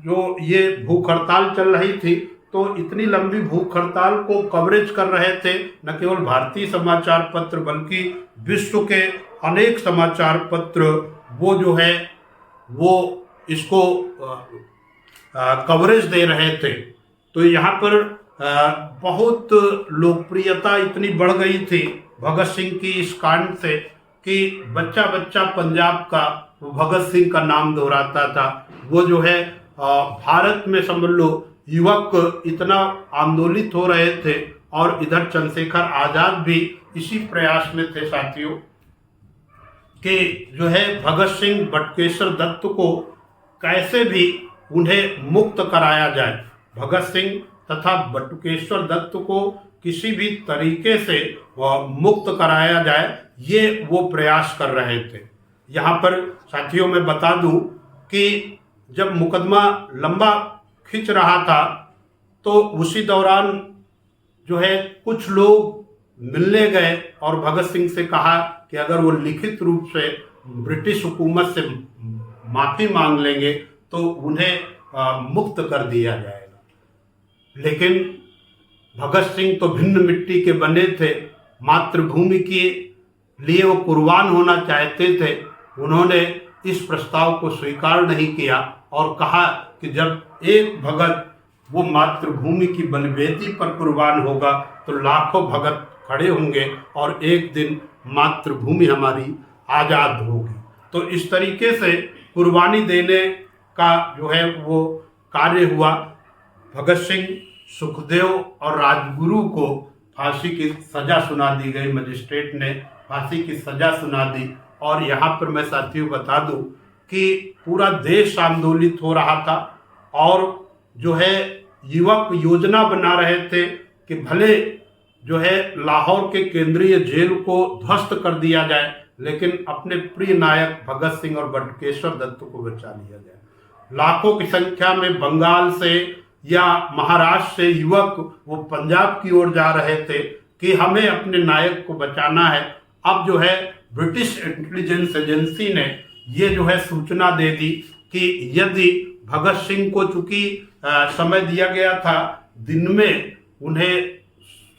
जो ये भूख हड़ताल चल रही थी, तो इतनी लंबी भूख हड़ताल को कवरेज कर रहे थे न केवल भारतीय समाचार पत्र बल्कि विश्व के अनेक समाचार पत्र, वो जो है वो इसको कवरेज दे रहे थे। तो यहाँ पर बहुत लोकप्रियता इतनी बढ़ गई थी भगत सिंह की इस कांड से कि बच्चा बच्चा पंजाब का भगत सिंह का नाम दोहराता था। वो जो है भारत में समझ लो युवक इतना आंदोलित हो रहे थे, और इधर चंद्रशेखर आजाद भी इसी प्रयास में थे साथियों कि जो है भगत सिंह बटुकेश्वर दत्त को कैसे भी उन्हें मुक्त कराया जाए। भगत सिंह तथा बटुकेश्वर दत्त को किसी भी तरीके से मुक्त कराया जाए, ये वो प्रयास कर रहे थे। यहाँ पर साथियों मैं बता दूं कि जब मुकदमा लंबा खिंच रहा था तो उसी दौरान जो है कुछ लोग मिलने गए और भगत सिंह से कहा कि अगर वो लिखित रूप से ब्रिटिश हुकूमत से माफ़ी मांग लेंगे तो उन्हें मुक्त कर दिया जाएगा। लेकिन भगत सिंह तो भिन्न मिट्टी के बने थे, मातृभूमि के लिए वो कुर्बान होना चाहते थे। उन्होंने इस प्रस्ताव को स्वीकार नहीं किया और कहा कि जब एक भगत वो मातृभूमि की बलिवेदी पर कुर्बान होगा तो लाखों भगत खड़े होंगे और एक दिन मातृभूमि हमारी आज़ाद होगी। तो इस तरीके से कुर्बानी देने का जो है वो कार्य हुआ। भगत सिंह, सुखदेव और राजगुरु को फांसी की सज़ा सुना दी गई। मजिस्ट्रेट ने फांसी की सज़ा सुना दी। और यहाँ पर मैं साथियों बता दूं कि पूरा देश आंदोलित हो रहा था और जो है युवक योजना बना रहे थे कि भले जो है लाहौर के केंद्रीय जेल को ध्वस्त कर दिया जाए, लेकिन अपने प्रिय नायक भगत सिंह और बटुकेश्वर दत्त को बचा लिया जाए। लाखों की संख्या में बंगाल से या महाराष्ट्र से युवक वो पंजाब की ओर जा रहे थे कि हमें अपने नायक को बचाना है। अब जो है ब्रिटिश इंटेलिजेंस एजेंसी ने ये जो है सूचना दे दी कि यदि भगत सिंह को चूंकि समय दिया गया था दिन में, उन्हें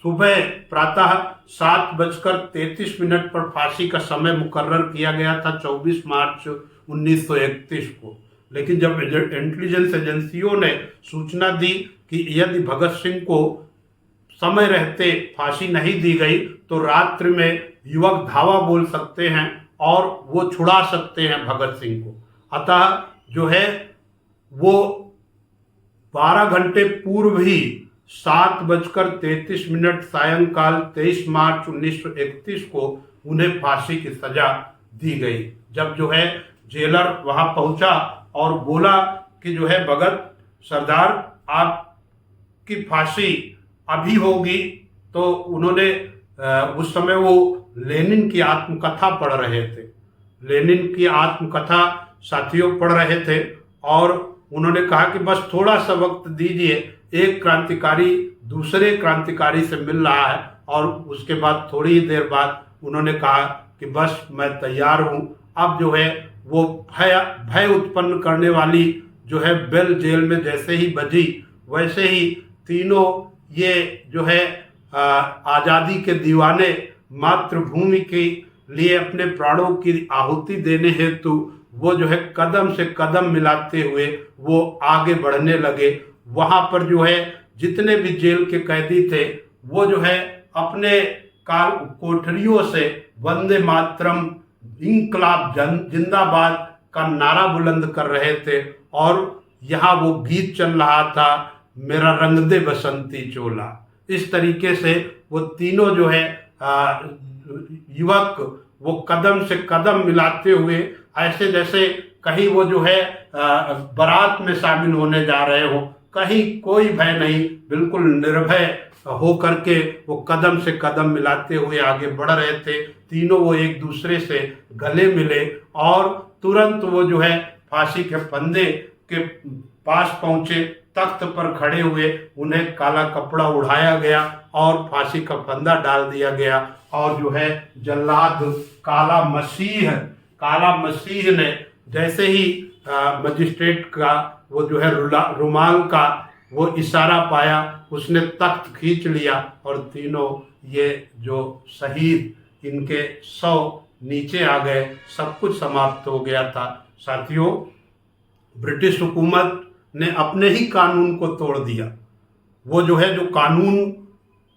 सुबह प्रातः 7:33 पर फांसी का समय मुकर्रर किया गया था 24 मार्च 1931 को, लेकिन जब इंटेलिजेंस एजेंसियों ने सूचना दी कि यदि भगत सिंह को समय रहते फांसी नहीं दी गई तो रात्रि में युवक धावा बोल सकते हैं और वो छुड़ा सकते हैं भगत सिंह को। अतः जो है वो 12 घंटे पूर्व ही 7:33 सायंकाल 23 मार्च 1931 को उन्हें फांसी की सजा दी गई। जब जो है जेलर वहां पहुंचा और बोला कि जो है भगत सरदार आपकी फांसी अभी होगी, तो उन्होंने उस समय वो लेनिन की आत्मकथा पढ़ रहे थे। लेनिन की आत्मकथा साथियों पढ़ रहे थे और उन्होंने कहा कि बस थोड़ा सा वक्त दीजिए, एक क्रांतिकारी दूसरे क्रांतिकारी से मिल रहा है। और उसके बाद थोड़ी ही देर बाद उन्होंने कहा कि बस मैं तैयार हूँ। अब जो है वो भय उत्पन्न करने वाली जो है बेल जेल में जैसे ही बजी, वैसे ही तीनों ये जो है आज़ादी के दीवाने मातृभूमि के लिए अपने प्राणों की आहुति देने हेतु वो जो है कदम से कदम मिलाते हुए वो आगे बढ़ने लगे। वहाँ पर जो है जितने भी जेल के कैदी थे वो जो है अपने कोठरियों से वंदे मातरम, इंकलाब जिंदाबाद का नारा बुलंद कर रहे थे और यहाँ वो गीत चल रहा था, मेरा रंग दे बसंती चोला। इस तरीके से वो तीनों जो है युवक वो कदम से कदम मिलाते हुए ऐसे जैसे कहीं वो जो है बारात में शामिल होने जा रहे हो, कहीं कोई भय नहीं, बिल्कुल निर्भय हो करके वो कदम से कदम मिलाते हुए आगे बढ़ रहे थे। तीनों वो एक दूसरे से गले मिले और तुरंत वो जो है फांसी के फंदे के पास पहुंचे, तख्त पर खड़े हुए, उन्हें काला कपड़ा उड़ाया गया और फांसी का फंदा डाल दिया गया। और जो है जल्लाद काला मसीह ने जैसे ही मजिस्ट्रेट का वो जो है रुमाल का वो इशारा पाया, उसने तख्त खींच लिया और तीनों ये जो शहीद इनके 100 नीचे आ गए। सब कुछ समाप्त हो गया था। साथियों, ब्रिटिश हुकूमत ने अपने ही कानून को तोड़ दिया। वो जो है जो कानून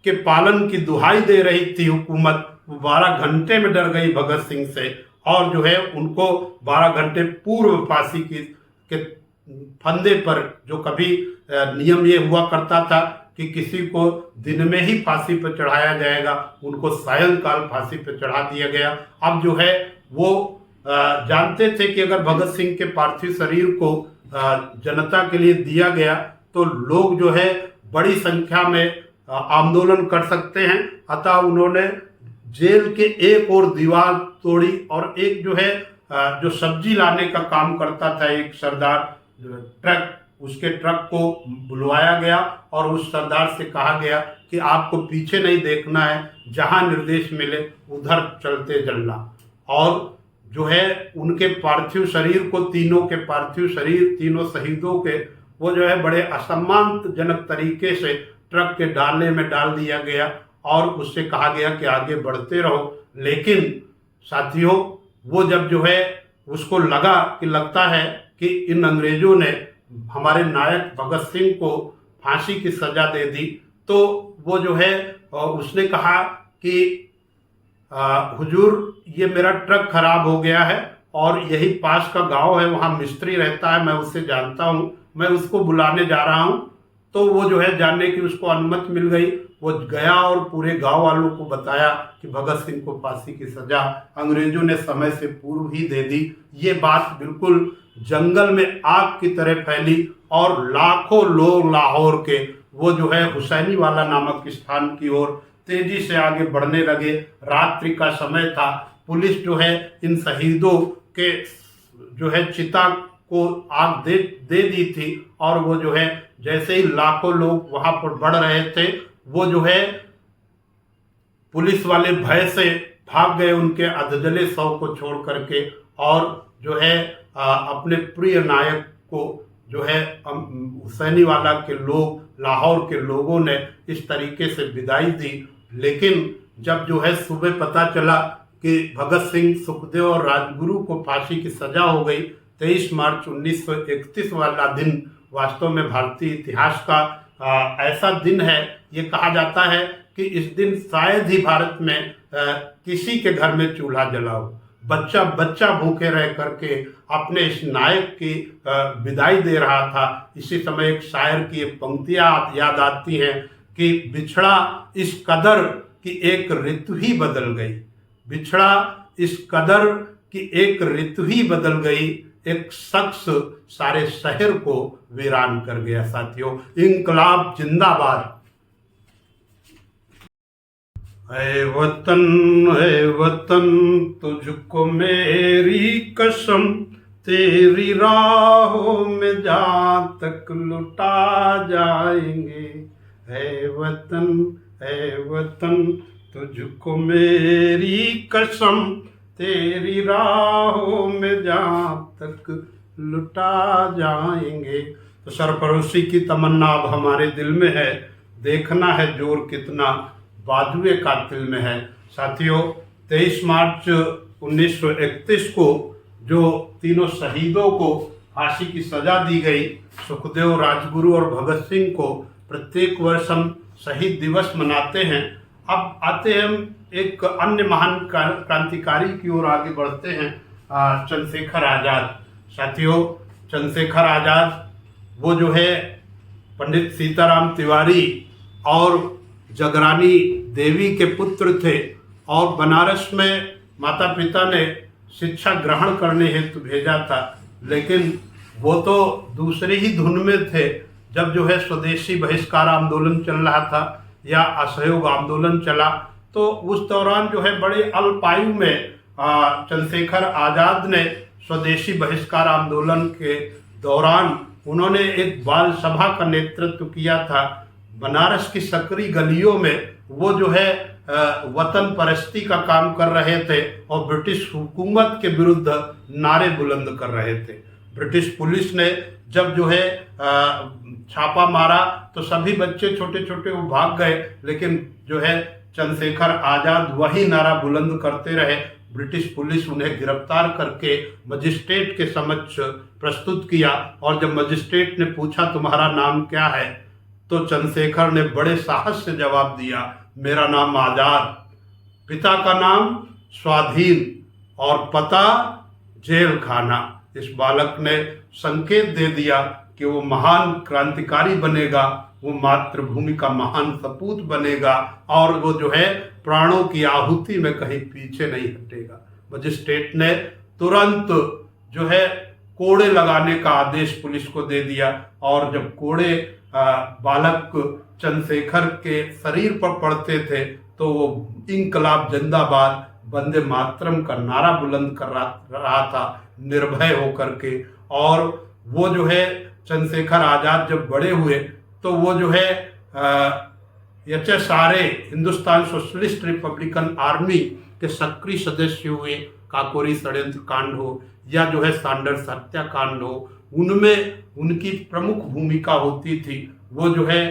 के पालन की दुहाई दे रही थी हुकूमत, वो 12 घंटे में डर गई भगत सिंह से और जो है उनको 12 घंटे पूर्व फांसी के फंदे पर, जो कभी नियम ये हुआ करता था कि किसी को दिन में ही फांसी पर चढ़ाया जाएगा, उनको सायंकाल फांसी पर चढ़ा दिया गया। अब जो है वो जानते थे कि अगर भगत सिंह के पार्थिव शरीर को जनता के लिए दिया गया तो लोग जो है बड़ी संख्या में आंदोलन कर सकते हैं। अतः उन्होंने जेल के एक और दीवार तोड़ी और एक जो है जो सब्जी लाने का काम करता था एक सरदार ट्रक, उसके ट्रक को बुलवाया गया और उस सरदार से कहा गया कि आपको पीछे नहीं देखना है, जहां निर्देश मिले उधर चलते चलना। और जो है उनके पार्थिव शरीर को, तीनों के पार्थिव शरीर, तीनों शहीदों के, वो जो है बड़े असम्मानजनक तरीके से ट्रक के डाले में डाल दिया गया और उससे कहा गया कि आगे बढ़ते रहो। लेकिन साथियों, वो जब जो है उसको लगा कि लगता है कि इन अंग्रेजों ने हमारे नायक भगत सिंह को फांसी की सजा दे दी, तो वो जो है उसने कहा कि हुजूर, ये मेरा ट्रक खराब हो गया है और यही पास का गांव है, वहाँ मिस्त्री रहता है, मैं उससे जानता हूँ, मैं उसको बुलाने जा रहा हूँ। तो वो जो है जाने की उसको अनुमति मिल गई। वो गया और पूरे गांव वालों को बताया कि भगत सिंह को फांसी की सजा अंग्रेजों ने समय से पूर्व ही दे दी। ये बात बिल्कुल जंगल में आग की तरह फैली और लाखों लोग लाहौर के वो जो है हुसैनी वाला नामक स्थान की ओर तेजी से आगे बढ़ने लगे। रात्रि का समय था। पुलिस जो है इन शहीदों के जो है चिता को आग दे दी थी और वो जो है जैसे ही लाखों लोग वहां पर बढ़ रहे थे, वो जो है पुलिस वाले भय से भाग गए उनके अधजले शव को छोड़ करके और जो है अपने प्रिय नायक को जो है हुसैनी वाला के लोग लाहौर के लोगों ने इस तरीके से विदाई दी। लेकिन जब जो है सुबह पता चला कि भगत सिंह, सुखदेव और राजगुरु को फांसी की सजा हो गई, 23 मार्च 1931 वाला दिन वास्तव में भारतीय इतिहास का ऐसा दिन है। ये कहा जाता है कि इस दिन शायद ही भारत में किसी के घर में चूल्हा जला हो। बच्चा बच्चा भूखे रह करके अपने इस नायक की विदाई दे रहा था। इसी समय एक शायर की पंक्तियां याद आती हैं कि बिछड़ा इस कदर कि एक ऋतु ही बदल गई, बिछड़ा इस कदर कि एक ऋतु ही बदल गई, एक शख्स सारे शहर को वीरान कर गया। साथियों, इंकलाब जिंदाबाद। ऐ वतन तुझको मेरी कसम, तेरी राहों में जहाँ तक लुटा जाएंगे। ऐ वतन तुझको मेरी कसम, तेरी राहों में जहाँ तक लुटा जाएंगे। तो सरफरोशी की तमन्ना अब हमारे दिल में है, देखना है जोर कितना बाजुए कातिल में है। साथियों, 23 मार्च 1931 को जो तीनों शहीदों को फांसी की सजा दी गई, सुखदेव, राजगुरु और भगत सिंह को, प्रत्येक वर्ष हम शहीद दिवस मनाते हैं। अब आते हैं हम एक अन्य महान क्रांतिकारी की ओर आगे बढ़ते हैं, चंद्रशेखर आज़ाद। साथियों, चंद्रशेखर आज़ाद वो जो है पंडित सीताराम तिवारी और जगरानी देवी के पुत्र थे और बनारस में माता पिता ने शिक्षा ग्रहण करने हेतु भेजा था। लेकिन वो तो दूसरी ही धुन में थे जब जो है स्वदेशी बहिष्कार आंदोलन चल रहा था या असहयोग आंदोलन चला। तो उस दौरान जो है बड़े अल्पायु में चंद्रशेखर आज़ाद ने स्वदेशी बहिष्कार आंदोलन के दौरान उन्होंने एक बाल सभा का नेतृत्व किया था। बनारस की सकरी गलियों में वो जो है वतन परस्ती का काम कर रहे थे और ब्रिटिश हुकूमत के विरुद्ध नारे बुलंद कर रहे थे। ब्रिटिश पुलिस ने जब जो है छापा मारा तो सभी बच्चे छोटे छोटे वो भाग गए, लेकिन जो है चंद्रशेखर आज़ाद वही नारा बुलंद करते रहे। ब्रिटिश पुलिस उन्हें गिरफ्तार करके मजिस्ट्रेट के समक्ष प्रस्तुत किया और जब मजिस्ट्रेट ने पूछा तुम्हारा नाम क्या है, तो चंद्रशेखर ने बड़े साहस से जवाब दिया, मेरा नाम आज़ाद, पिता का नाम स्वाधीन और पता जेल खाना। इस बालक ने संकेत दे दिया कि वो महान क्रांतिकारी बनेगा, वो मातृभूमि का महान सपूत बनेगा और वो जो है प्राणों की आहुति में कहीं पीछे नहीं हटेगा। मजिस्ट्रेट ने तुरंत जो है कोड़े लगाने का आदेश पुलिस को दे दिया और जब कोड़े बालक चंद्रशेखर के शरीर पर पड़ते थे तो वो इंकलाब जिंदाबाद, वंदे मातरम का नारा बुलंद कर रहा था निर्भय होकर के। और वो जो है चंद्रशेखर आज़ाद जब बड़े हुए तो वो जो है HSRA Hindustan socialist Republican army के सक्रिय सदस्य हुए। काकोरी षड्यंत्र कांड हो या जो है सैंडर्स हत्याकांड हो, उनमें उनकी प्रमुख भूमिका होती थी। वो जो है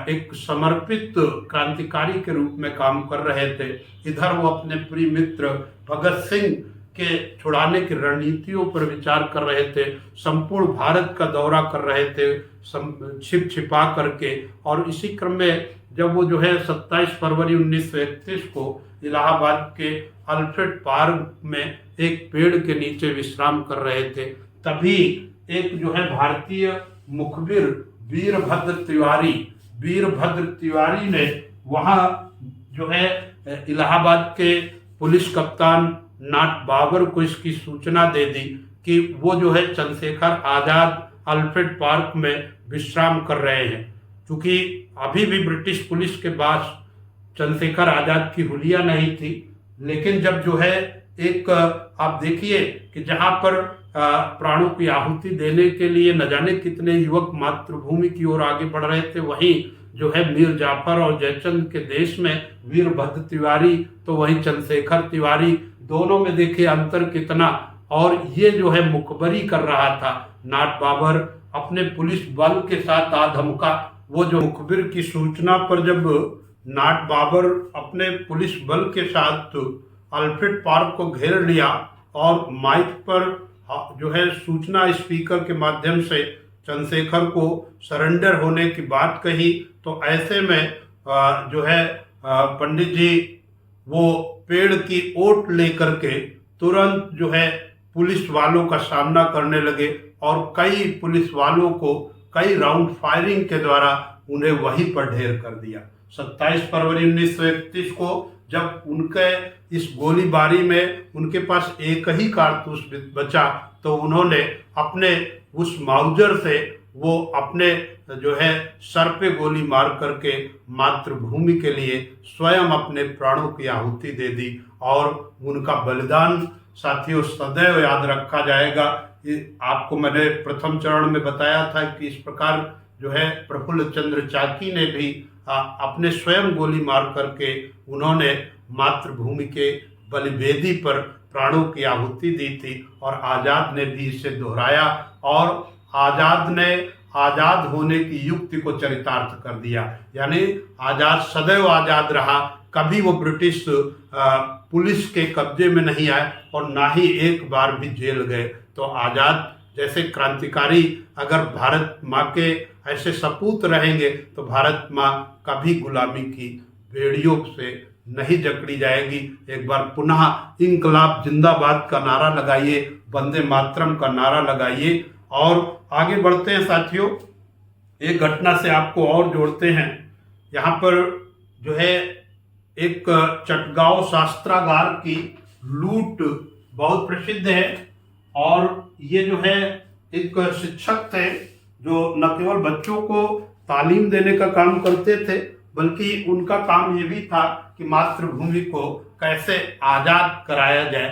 एक समर्पित क्रांतिकारी के रूप में काम कर रहे थे। इधर वो अपने प्रिय मित्र भगत सिंह के छुड़ाने की रणनीतियों पर विचार कर रहे थे, संपूर्ण भारत का दौरा कर रहे थे छिप छिपा करके। और इसी क्रम में जब वो जो है 27 फरवरी 1931 को इलाहाबाद के अल्फ्रेड पार्क में एक पेड़ के नीचे विश्राम कर रहे थे, तभी एक जो है भारतीय मुखबिर वीरभद्र तिवारी ने वहाँ जो है इलाहाबाद के पुलिस कप्तान नाट बाबर को इसकी सूचना दे दी कि वो जो है चंद्रशेखर आजाद अल्फ्रेड पार्क में विश्राम कर रहे हैं। क्योंकि अभी भी ब्रिटिश पुलिस के पास चंद्रशेखर आजाद की हुलिया नहीं थी, लेकिन जब जो है एक आप देखिए कि जहां पर प्राणों की आहुति देने के लिए न जाने कितने युवक मातृभूमि की ओर आगे बढ़ रहे थे, वहीं जो है मीर जाफर और जयचंद के देश में वीरभद्र तिवारी, तो वहीं चंद्रशेखर तिवारी, दोनों में देखिए अंतर कितना। और ये जो है मुखबरी कर रहा था नाट बाबर अपने पुलिस बल के साथ आधमका। वो जो मुखबिर की सूचना पर जब नाट बाबर अपने पुलिस बल के साथ अल्फ्रेड पार्क को घेर लिया और माइक पर जो है सूचना स्पीकर के माध्यम से चंद्रशेखर को सरेंडर होने की बात कही, तो ऐसे में जो है पंडित जी वो पेड़ की ओट लेकर के तुरंत जो है पुलिस वालों का सामना करने लगे और कई पुलिस वालों को कई राउंड फायरिंग के द्वारा उन्हें वहीं पर ढेर कर दिया। 27 फरवरी 1931 को जब उनके इस गोलीबारी में उनके पास एक ही कारतूस बचा, तो उन्होंने अपने उस माउजर से वो अपने जो है सर पे गोली मार करके मातृभूमि के लिए स्वयं अपने प्राणों की आहुति दे दी। और उनका बलिदान साथियों सदैव याद रखा जाएगा। आपको मैंने प्रथम चरण में बताया था कि इस प्रकार जो है प्रफुल्ल चंद्र चाकी ने भी अपने स्वयं गोली मार करके उन्होंने मातृभूमि के बलिवेदी पर प्राणों की आहुति दी थी। और आजाद ने भी इसे दोहराया और आजाद ने आजाद होने की युक्ति को चरितार्थ कर दिया। यानी आजाद सदैव आजाद रहा, कभी वो ब्रिटिश पुलिस के कब्जे में नहीं आए और ना ही एक बार भी जेल गए। तो आजाद जैसे क्रांतिकारी अगर भारत माँ के ऐसे सपूत रहेंगे तो भारत माँ कभी गुलामी की बेड़ियों से नहीं जकड़ी जाएगी। एक बार पुनः इंकलाब जिंदाबाद का नारा लगाइए, वंदे मातरम का नारा लगाइए और आगे बढ़ते हैं साथियों। एक घटना से आपको और जोड़ते हैं। यहाँ पर जो है एक चटगांव शास्त्रागार की लूट बहुत प्रसिद्ध है और ये जो है एक शिक्षक थे जो न केवल बच्चों को तालीम देने का काम करते थे, बल्कि उनका काम ये भी था कि मातृभूमि को कैसे आजाद कराया जाए,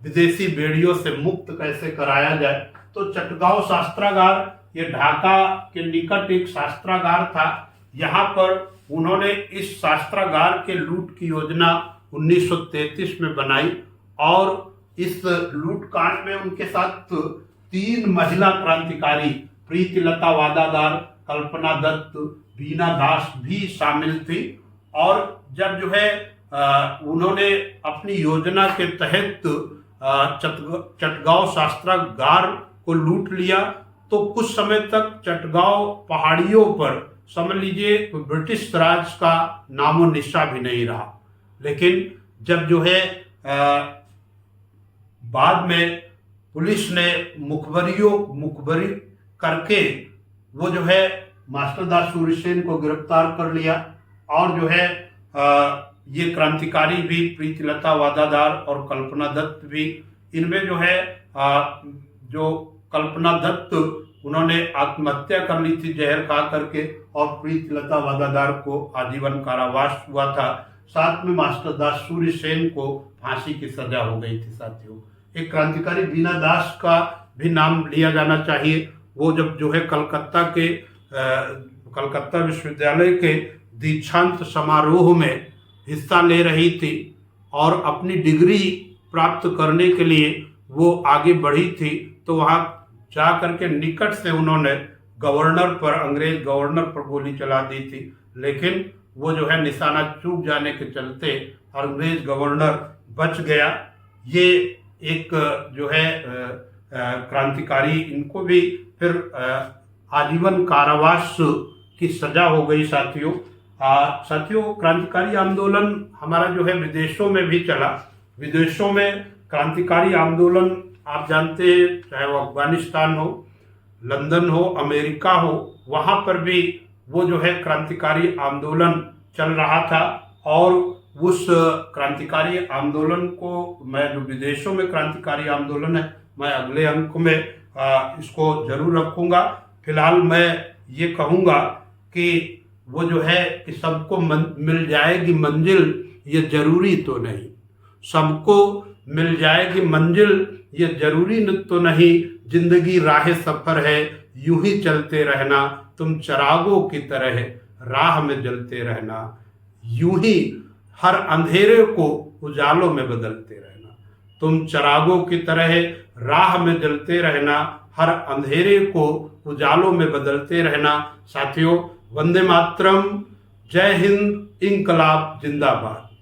विदेशी बेड़ियों से मुक्त कैसे कराया जाए। तो चटगांव शास्त्रागार ये ढाका के निकट एक शास्त्रागार था। यहाँ पर उन्होंने इस शास्त्रागार के लूट की योजना 1933 में बनाई और इस लूटकांड में उनके साथ 3 महिला क्रांतिकारी प्रीतिलता वादादार, कल्पना दत्त, बीना दास भी शामिल थी। और जब जो है उन्होंने अपनी योजना के तहत चटगांव शास्त्रागार को लूट लिया, तो कुछ समय तक चटगांव पहाड़ियों पर समझ लीजिए ब्रिटिश राज का नामो निशा भी नहीं रहा। लेकिन जब जो है बाद में पुलिस ने मुखबरी करके वो जो है मास्टर दास सूर्यसेन को गिरफ्तार कर लिया और जो है ये क्रांतिकारी भी प्रीतिलता वादादार और कल्पना दत्त भी, इनमें जो है जो कल्पना दत्त उन्होंने आत्महत्या कर ली थी जहर खा करके और प्रीतिलता वादादार को आजीवन कारावास हुआ था। साथ में मास्टर दास सूर्यसेन को फांसी की सजा हो गई थी। साथियों एक क्रांतिकारी बीना दास का भी नाम लिया जाना चाहिए। वो जब जो है कलकत्ता विश्वविद्यालय के दीक्षांत समारोह में हिस्सा ले रही थी और अपनी डिग्री प्राप्त करने के लिए वो आगे बढ़ी थी, तो वहाँ जा करके निकट से उन्होंने अंग्रेज गवर्नर पर गोली चला दी थी। लेकिन वो जो है निशाना चूक जाने के चलते अंग्रेज गवर्नर बच गया। ये एक जो है क्रांतिकारी, इनको भी फिर आजीवन कारावास की सजा हो गई। साथियों क्रांतिकारी आंदोलन हमारा जो है विदेशों में भी चला। विदेशों में क्रांतिकारी आंदोलन आप जानते हैं, चाहे वो अफगानिस्तान हो, लंदन हो, अमेरिका हो, वहाँ पर भी वो जो है क्रांतिकारी आंदोलन चल रहा था। और उस क्रांतिकारी आंदोलन को मैं, जो विदेशों में क्रांतिकारी आंदोलन है, मैं अगले अंक में इसको जरूर रखूंगा। फिलहाल मैं ये कहूँगा कि वो जो है कि सबको मिल जाएगी मंजिल, ये जरूरी तो नहीं। सबको मिल जाएगी मंजिल, ये जरूरी तो नहीं। जिंदगी राह सफर है, यूं ही चलते रहना, तुम चरागों की तरह राह में जलते रहना। यूं ही हर अंधेरे को उजालों में बदलते रहना। तुम चरागों की तरह राह में जलते रहना, हर अंधेरे को उजालों में बदलते रहना। साथियों, वंदे मातरम, जय हिंद, इंकलाब जिंदाबाद।